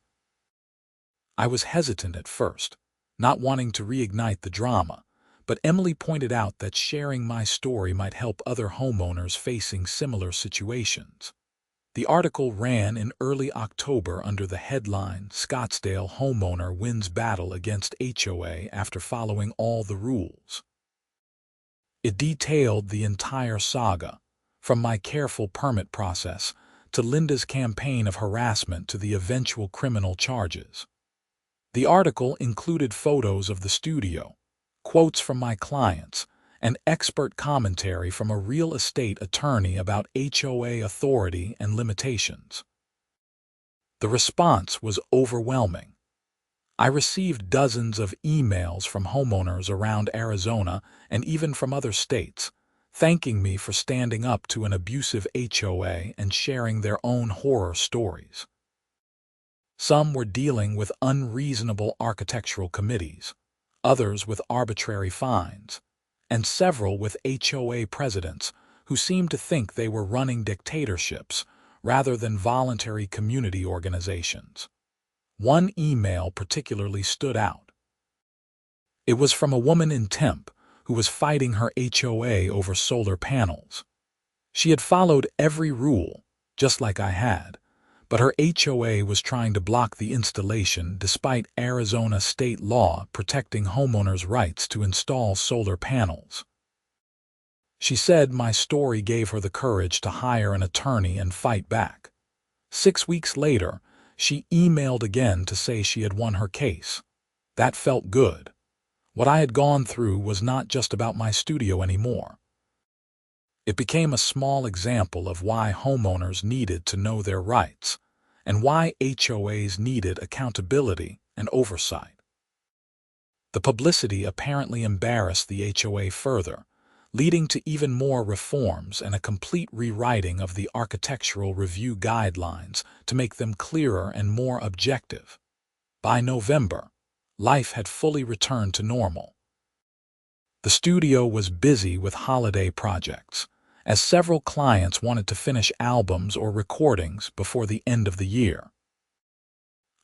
I was hesitant at first, not wanting to reignite the drama, but Emily pointed out that sharing my story might help other homeowners facing similar situations. The article ran in early October under the headline, "Scottsdale Homeowner Wins Battle Against HOA After Following All the Rules." It detailed the entire saga, from my careful permit process to Linda's campaign of harassment to the eventual criminal charges. The article included photos of the studio, quotes from my clients, and expert commentary from a real estate attorney about HOA authority and limitations. The response was overwhelming. I received dozens of emails from homeowners around Arizona and even from other states, thanking me for standing up to an abusive HOA and sharing their own horror stories. Some were dealing with unreasonable architectural committees, others with arbitrary fines, and several with HOA presidents who seemed to think they were running dictatorships rather than voluntary community organizations. One email particularly stood out. It was from a woman in Temp who was fighting her HOA over solar panels. She had followed every rule, just like I had, but her HOA was trying to block the installation despite Arizona state law protecting homeowners' rights to install solar panels. She said my story gave her the courage to hire an attorney and fight back. 6 weeks later, she emailed again to say she had won her case. That felt good. What I had gone through was not just about my studio anymore. It became a small example of why homeowners needed to know their rights and why HOAs needed accountability and oversight. The publicity apparently embarrassed the HOA further, leading to even more reforms and a complete rewriting of the architectural review guidelines to make them clearer and more objective. By November, life had fully returned to normal. The studio was busy with holiday projects, as several clients wanted to finish albums or recordings before the end of the year.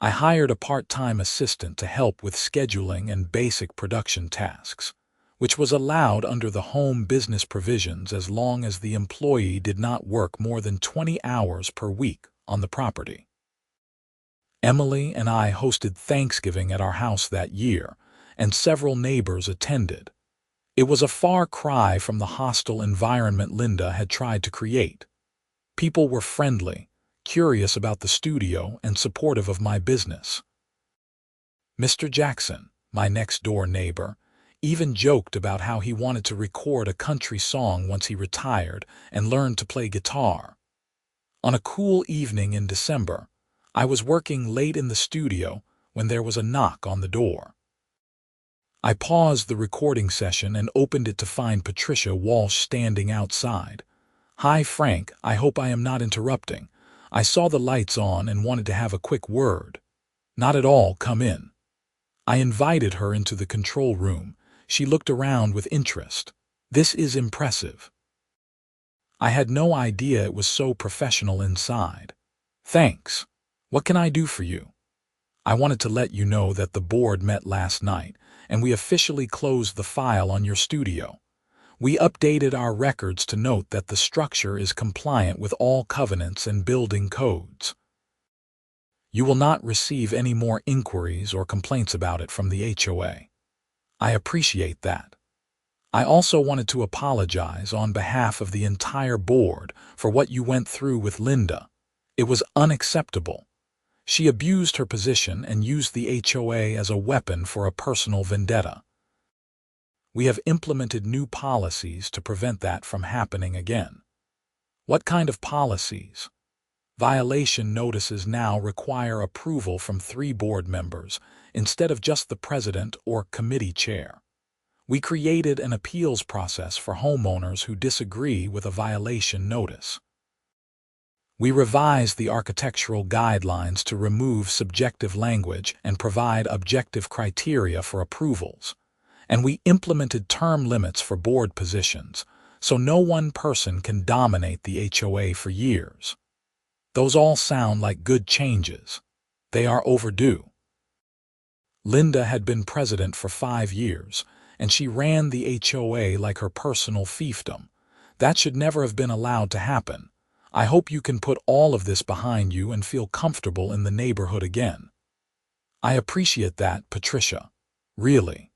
I hired a part-time assistant to help with scheduling and basic production tasks, which was allowed under the home business provisions as long as the employee did not work more than 20 hours per week on the property. Emily and I hosted Thanksgiving at our house that year, and several neighbors attended. It was a far cry from the hostile environment Linda had tried to create. People were friendly, curious about the studio, and supportive of my business. Mr. Jackson, my next-door neighbor, even joked about how he wanted to record a country song once he retired and learned to play guitar. On a cool evening in December, I was working late in the studio when there was a knock on the door. I paused the recording session and opened it to find Patricia Walsh standing outside. "Hi, Frank, I hope I am not interrupting. I saw the lights on and wanted to have a quick word." "Not at all, come in." I invited her into the control room. She looked around with interest. "This is impressive." I had no idea it was so professional inside. "Thanks. What can I do for you?" "I wanted to let you know that the board met last night, and we officially closed the file on your studio. We updated our records to note that the structure is compliant with all covenants and building codes. You will not receive any more inquiries or complaints about it from the HOA. I appreciate that. I also wanted to apologize on behalf of the entire board for what you went through with Linda. It was unacceptable. She abused her position and used the HOA as a weapon for a personal vendetta. We have implemented new policies to prevent that from happening again." "What kind of policies?" "Violation notices now require approval from 3 board members instead of just the president or committee chair. We created an appeals process for homeowners who disagree with a violation notice." We revised the architectural guidelines to remove subjective language and provide objective criteria for approvals. And we implemented term limits for board positions, so no one person can dominate the HOA for years. Those all sound like good changes. They are overdue. Linda had been president for 5 years, and she ran the HOA like her personal fiefdom. That should never have been allowed to happen. I hope you can put all of this behind you and feel comfortable in the neighborhood again. I appreciate that, Patricia. Really.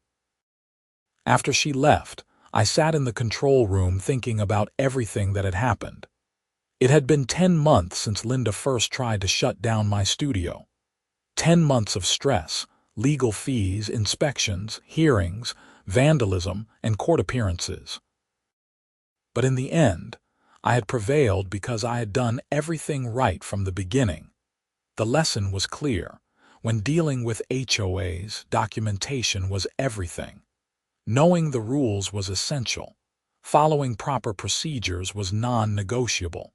After she left, I sat in the control room thinking about everything that had happened. It had been 10 months since Linda first tried to shut down my studio. 10 months of stress, legal fees, inspections, hearings, vandalism, and court appearances. But in the end, I had prevailed because I had done everything right from the beginning. The lesson was clear. When dealing with HOAs, documentation was everything. Knowing the rules was essential. Following proper procedures was non-negotiable.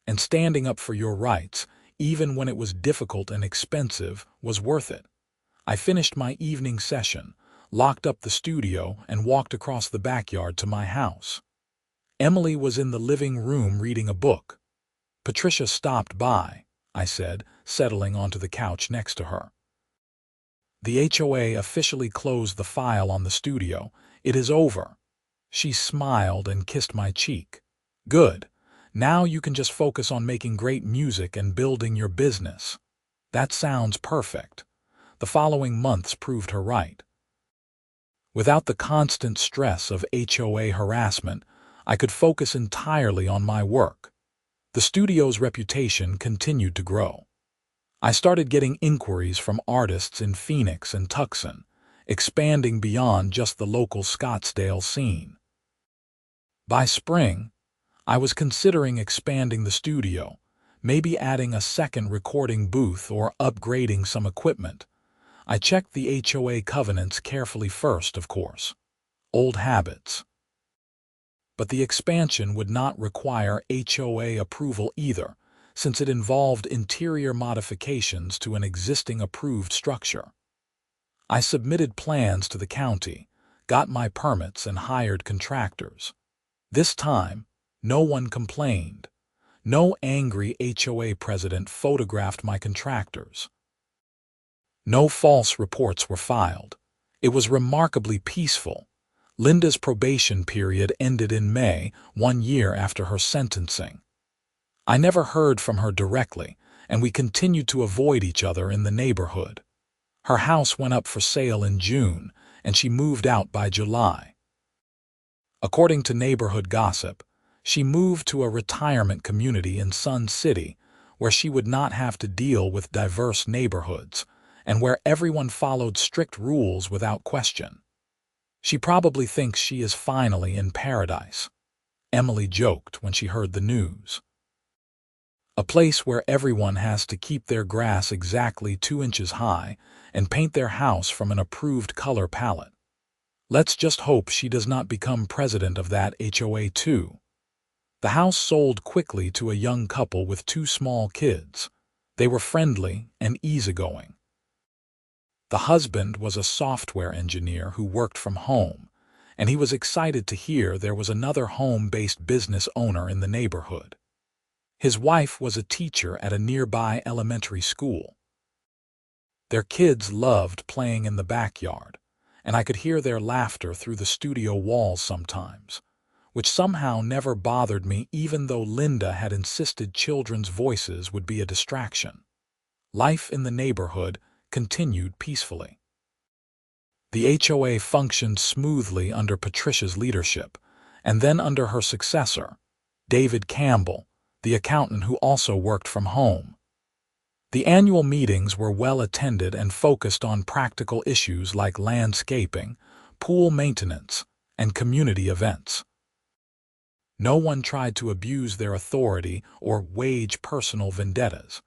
And standing up for your rights, even when it was difficult and expensive, was worth it. I finished my evening session, locked up the studio, and walked across the backyard to my house. Emily was in the living room reading a book. Patricia stopped by, I said, settling onto the couch next to her. The HOA officially closed the file on the studio. It is over. She smiled and kissed my cheek. Good. Now you can just focus on making great music and building your business. That sounds perfect. The following months proved her right. Without the constant stress of HOA harassment, I could focus entirely on my work. The studio's reputation continued to grow. I started getting inquiries from artists in Phoenix and Tucson, expanding beyond just the local Scottsdale scene. By spring, I was considering expanding the studio, maybe adding a second recording booth or upgrading some equipment. I checked the HOA covenants carefully first, of course. Old habits. But the expansion would not require HOA approval either, since it involved interior modifications to an existing approved structure. I submitted plans to the county, got my permits, and hired contractors. This time, no one complained. No angry HOA president photographed my contractors. No false reports were filed. It was remarkably peaceful. Linda's probation period ended in May, 1 year after her sentencing. I never heard from her directly, and we continued to avoid each other in the neighborhood. Her house went up for sale in June, and she moved out by July. According to neighborhood gossip, she moved to a retirement community in Sun City, where she would not have to deal with diverse neighborhoods, and where everyone followed strict rules without question. She probably thinks she is finally in paradise, Emily joked when she heard the news. A place where everyone has to keep their grass exactly 2 inches high and paint their house from an approved color palette. Let's just hope she does not become president of that HOA too. The house sold quickly to a young couple with 2 small kids. They were friendly and easygoing. The husband was a software engineer who worked from home, and he was excited to hear there was another home-based business owner in the neighborhood. His wife was a teacher at a nearby elementary school. Their kids loved playing in the backyard, and I could hear their laughter through the studio walls sometimes, which somehow never bothered me even though Linda had insisted children's voices would be a distraction. Life in the neighborhood continued peacefully. The HOA functioned smoothly under Patricia's leadership, and then under her successor, David Campbell, the accountant who also worked from home. The annual meetings were well attended and focused on practical issues like landscaping, pool maintenance, and community events. No one tried to abuse their authority or wage personal vendettas.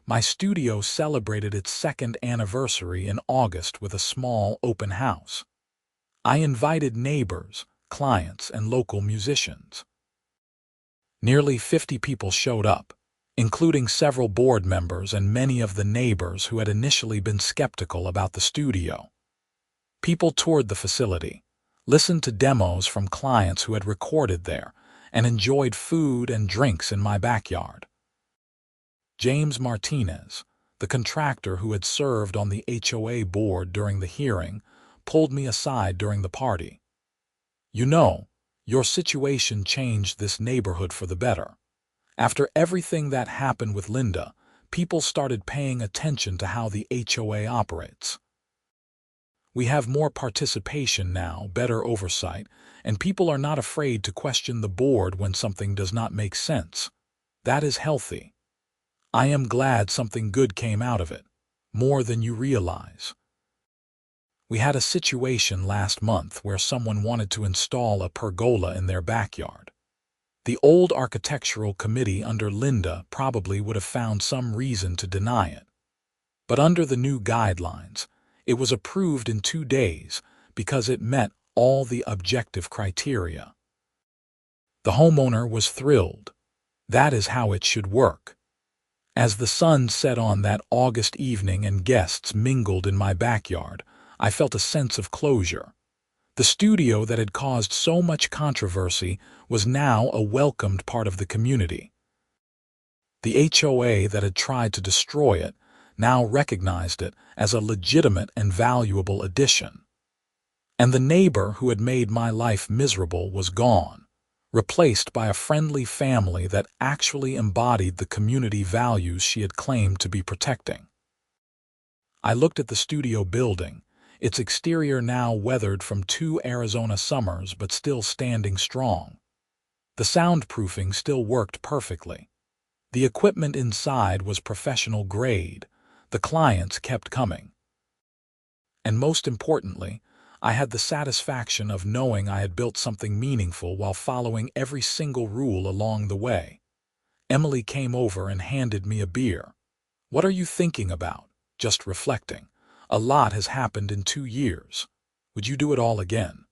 My studio celebrated its 2nd anniversary in August with a small open house. I invited neighbors, clients, and local musicians. Nearly 50 people showed up, including several board members and many of the neighbors who had initially been skeptical about the studio. People toured the facility, listened to demos from clients who had recorded there, and enjoyed food and drinks in my backyard. James Martinez, the contractor who had served on the HOA board during the hearing, pulled me aside during the party. "You know, your situation changed this neighborhood for the better. After everything that happened with Linda, people started paying attention to how the HOA operates. We have more participation now, better oversight, and people are not afraid to question the board when something does not make sense. That is healthy. I am glad something good came out of it, more than you realize." We had a situation last month where someone wanted to install a pergola in their backyard. The old architectural committee under Linda probably would have found some reason to deny it. But under the new guidelines, it was approved in 2 days because it met all the objective criteria. The homeowner was thrilled. That is how it should work. As the sun set on that August evening and guests mingled in my backyard, I felt a sense of closure. The studio that had caused so much controversy was now a welcomed part of the community. The HOA that had tried to destroy it now recognized it as a legitimate and valuable addition. And the neighbor who had made my life miserable was gone, replaced by a friendly family that actually embodied the community values she had claimed to be protecting. I looked at the studio building, its exterior now weathered from 2 Arizona summers but still standing strong. The soundproofing still worked perfectly. The equipment inside was professional grade. The clients kept coming. And most importantly, I had the satisfaction of knowing I had built something meaningful while following every single rule along the way. Emily came over and handed me a beer. "What are you thinking about?" "Just reflecting. A lot has happened in 2 years. Would you do it all again?"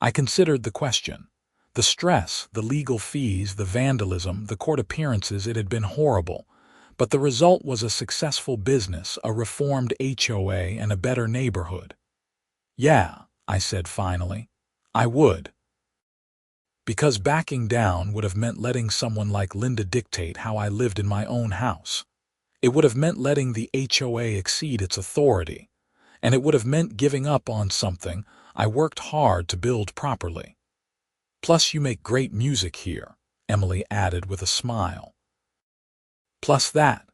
I considered the question. The stress, the legal fees, the vandalism, the court appearances, it had been horrible. But the result was a successful business, a reformed HOA, and a better neighborhood. "Yeah," I said finally, "I would." Because backing down would have meant letting someone like Linda dictate how I lived in my own house. It would have meant letting the HOA exceed its authority. And it would have meant giving up on something I worked hard to build properly. "Plus you make great music here," Emily added with a smile. Plus that.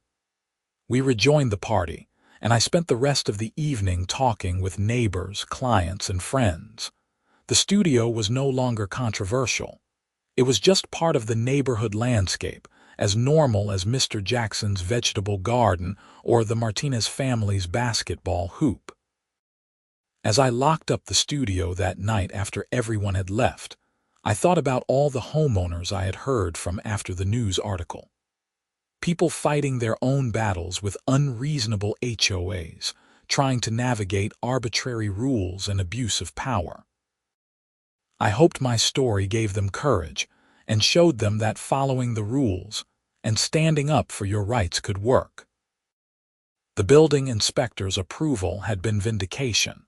We rejoined the party, and I spent the rest of the evening talking with neighbors, clients, and friends. The studio was no longer controversial. It was just part of the neighborhood landscape, as normal as Mr. Jackson's vegetable garden or the Martinez family's basketball hoop. As I locked up the studio that night after everyone had left, I thought about all the homeowners I had heard from after the news article. People fighting their own battles with unreasonable HOAs, trying to navigate arbitrary rules and abuse of power. I hoped my story gave them courage and showed them that following the rules and standing up for your rights could work. The building inspector's approval had been vindication,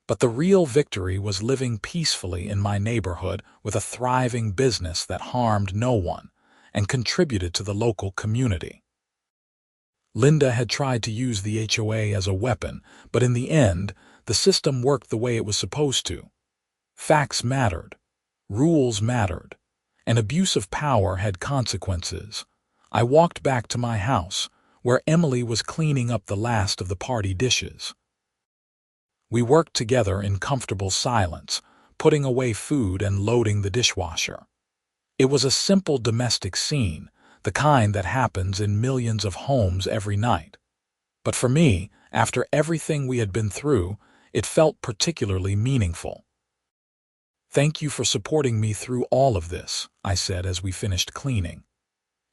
but the real victory was living peacefully in my neighborhood with a thriving business that harmed no one and contributed to the local community. Linda had tried to use the HOA as a weapon, but in the end, the system worked the way it was supposed to. Facts mattered, rules mattered, and abuse of power had consequences. I walked back to my house, where Emily was cleaning up the last of the party dishes. We worked together in comfortable silence, putting away food and loading the dishwasher. It was a simple domestic scene, the kind that happens in millions of homes every night. But for me, after everything we had been through, it felt particularly meaningful. "Thank you for supporting me through all of this," I said as we finished cleaning.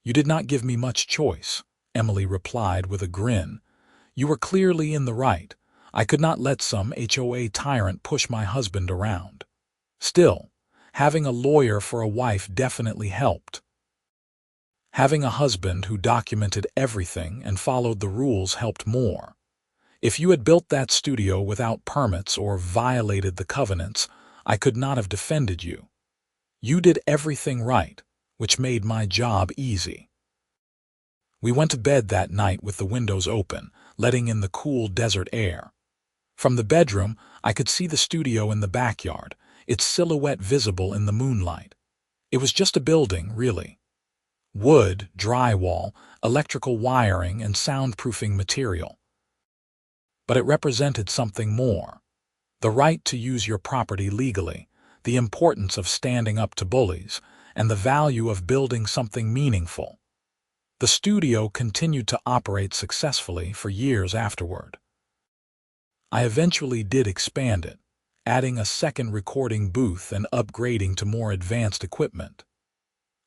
"You did not give me much choice," Emily replied with a grin. "You were clearly in the right. I could not let some HOA tyrant push my husband around. Still, Having a lawyer for a wife definitely helped. Having a husband who documented everything and followed the rules helped more. If you had built that studio without permits or violated the covenants, I could not have defended you. You did everything right, which made my job easy. We went to bed that night with the windows open, letting in the cool desert air. From the bedroom, I could see the studio in the backyard, its silhouette visible in the moonlight. It was just a building, really. Wood, drywall, electrical wiring, and soundproofing material. But it represented something more. The right to use your property legally, the importance of standing up to bullies, and the value of building something meaningful. The studio continued to operate successfully for years afterward. I eventually did expand it, adding a second recording booth and upgrading to more advanced equipment.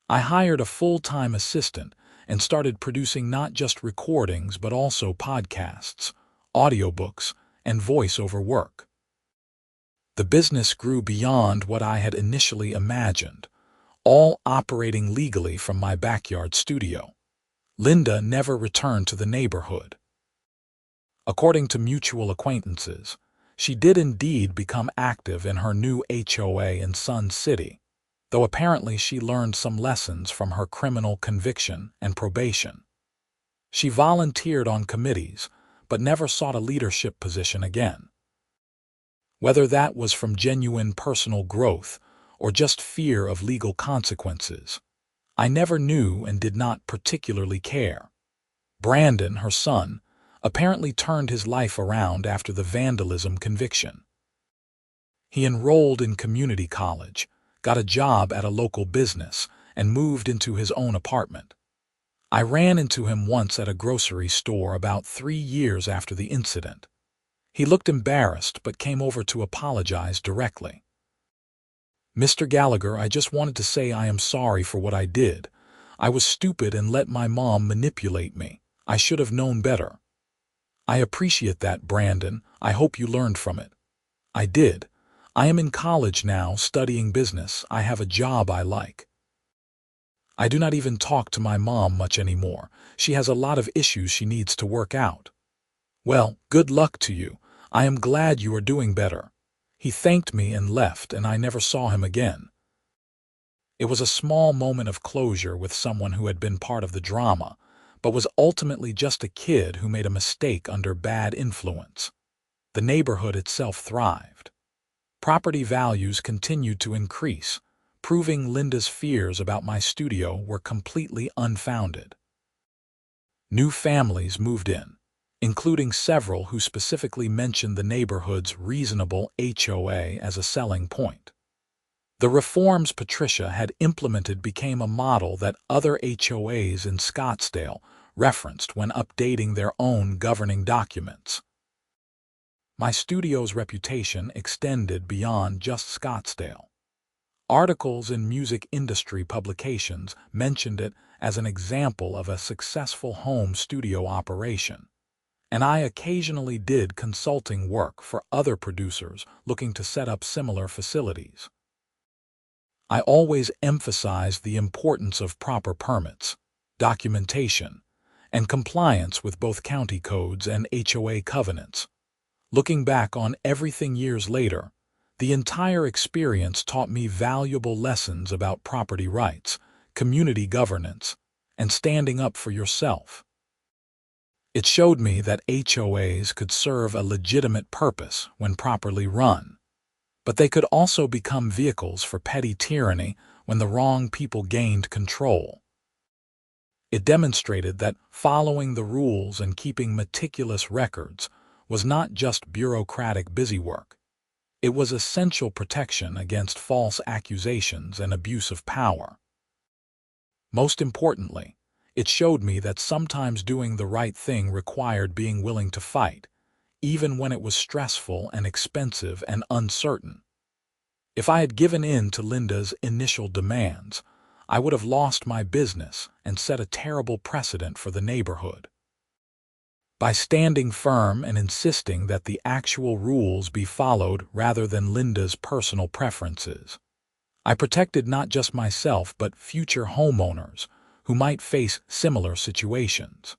I hired a full-time assistant and started producing not just recordings but also podcasts, audiobooks, and voice-over work. The business grew beyond what I had initially imagined, all operating legally from my backyard studio. Linda never returned to the neighborhood. According to mutual acquaintances, she did indeed become active in her new HOA in Sun City, though apparently she learned some lessons from her criminal conviction and probation. She volunteered on committees, but never sought a leadership position again. Whether that was from genuine personal growth or just fear of legal consequences, I never knew and did not particularly care. Brandon, her son, apparently turned his life around after the vandalism conviction. He enrolled in community college, got a job at a local business, and moved into his own apartment. I ran into him once at a grocery store about 3 years after the incident. He looked embarrassed but came over to apologize directly. "Mr. Gallagher, I just wanted to say I am sorry for what I did. I was stupid and let my mom manipulate me. I should have known better." "I appreciate that, Brandon. I hope you learned from it." "I did. I am in college now, studying business. I have a job I like." "I do not even talk to my mom much anymore. She has a lot of issues she needs to work out." "Well, good luck to you. I am glad you are doing better." He thanked me and left, and I never saw him again. It was a small moment of closure with someone who had been part of the drama, but was ultimately just a kid who made a mistake under bad influence. The neighborhood itself thrived. Property values continued to increase, proving Linda's fears about my studio were completely unfounded. New families moved in, including several who specifically mentioned the neighborhood's reasonable HOA as a selling point. The reforms Patricia had implemented became a model that other HOAs in Scottsdale referenced when updating their own governing documents. My studio's reputation extended beyond just Scottsdale. Articles in music industry publications mentioned it as an example of a successful home studio operation, and I occasionally did consulting work for other producers looking to set up similar facilities. I always emphasized the importance of proper permits, documentation, and compliance with both county codes and HOA covenants. Looking back on everything years later, the entire experience taught me valuable lessons about property rights, community governance, and standing up for yourself. It showed me that HOAs could serve a legitimate purpose when properly run, but they could also become vehicles for petty tyranny when the wrong people gained control. It demonstrated that following the rules and keeping meticulous records was not just bureaucratic busywork. It was essential protection against false accusations and abuse of power. Most importantly, it showed me that sometimes doing the right thing required being willing to fight, even when it was stressful and expensive and uncertain. If I had given in to Linda's initial demands, I would have lost my business and set a terrible precedent for the neighborhood. By standing firm and insisting that the actual rules be followed rather than Linda's personal preferences, I protected not just myself but future homeowners who might face similar situations.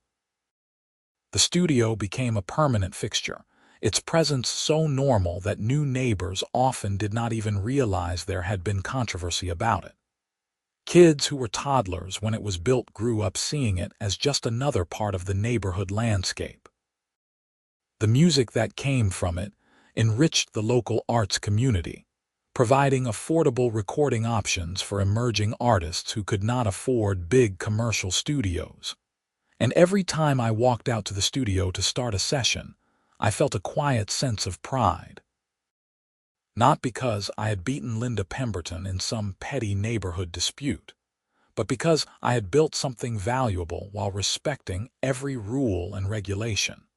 The studio became a permanent fixture, its presence so normal that new neighbors often did not even realize there had been controversy about it. Kids who were toddlers when it was built grew up seeing it as just another part of the neighborhood landscape. The music that came from it enriched the local arts community, providing affordable recording options for emerging artists who could not afford big commercial studios. And every time I walked out to the studio to start a session, I felt a quiet sense of pride. Not because I had beaten Linda Pemberton in some petty neighborhood dispute, but because I had built something valuable while respecting every rule and regulation.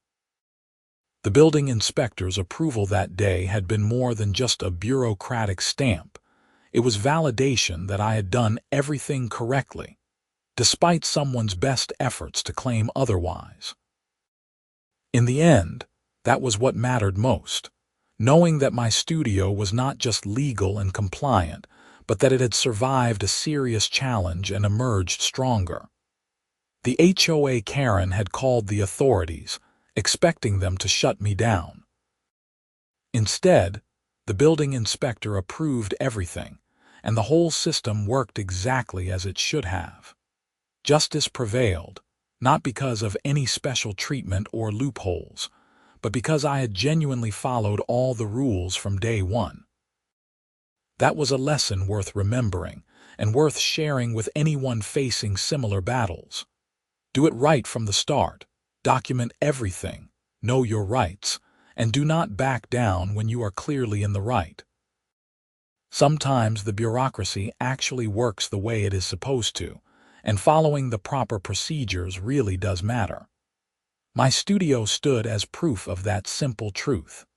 The building inspector's approval that day had been more than just a bureaucratic stamp. It was validation that I had done everything correctly, despite someone's best efforts to claim otherwise. In the end, that was what mattered most, knowing that my studio was not just legal and compliant, but that it had survived a serious challenge and emerged stronger. The HOA Karen had called the authorities, expecting them to shut me down. Instead, the building inspector approved everything, and the whole system worked exactly as it should have. Justice prevailed, not because of any special treatment or loopholes, but because I had genuinely followed all the rules from day one. That was a lesson worth remembering and worth sharing with anyone facing similar battles. Do it right from the start. Document everything, know your rights, and do not back down when you are clearly in the right. Sometimes the bureaucracy actually works the way it is supposed to, and following the proper procedures really does matter. My studio stood as proof of that simple truth.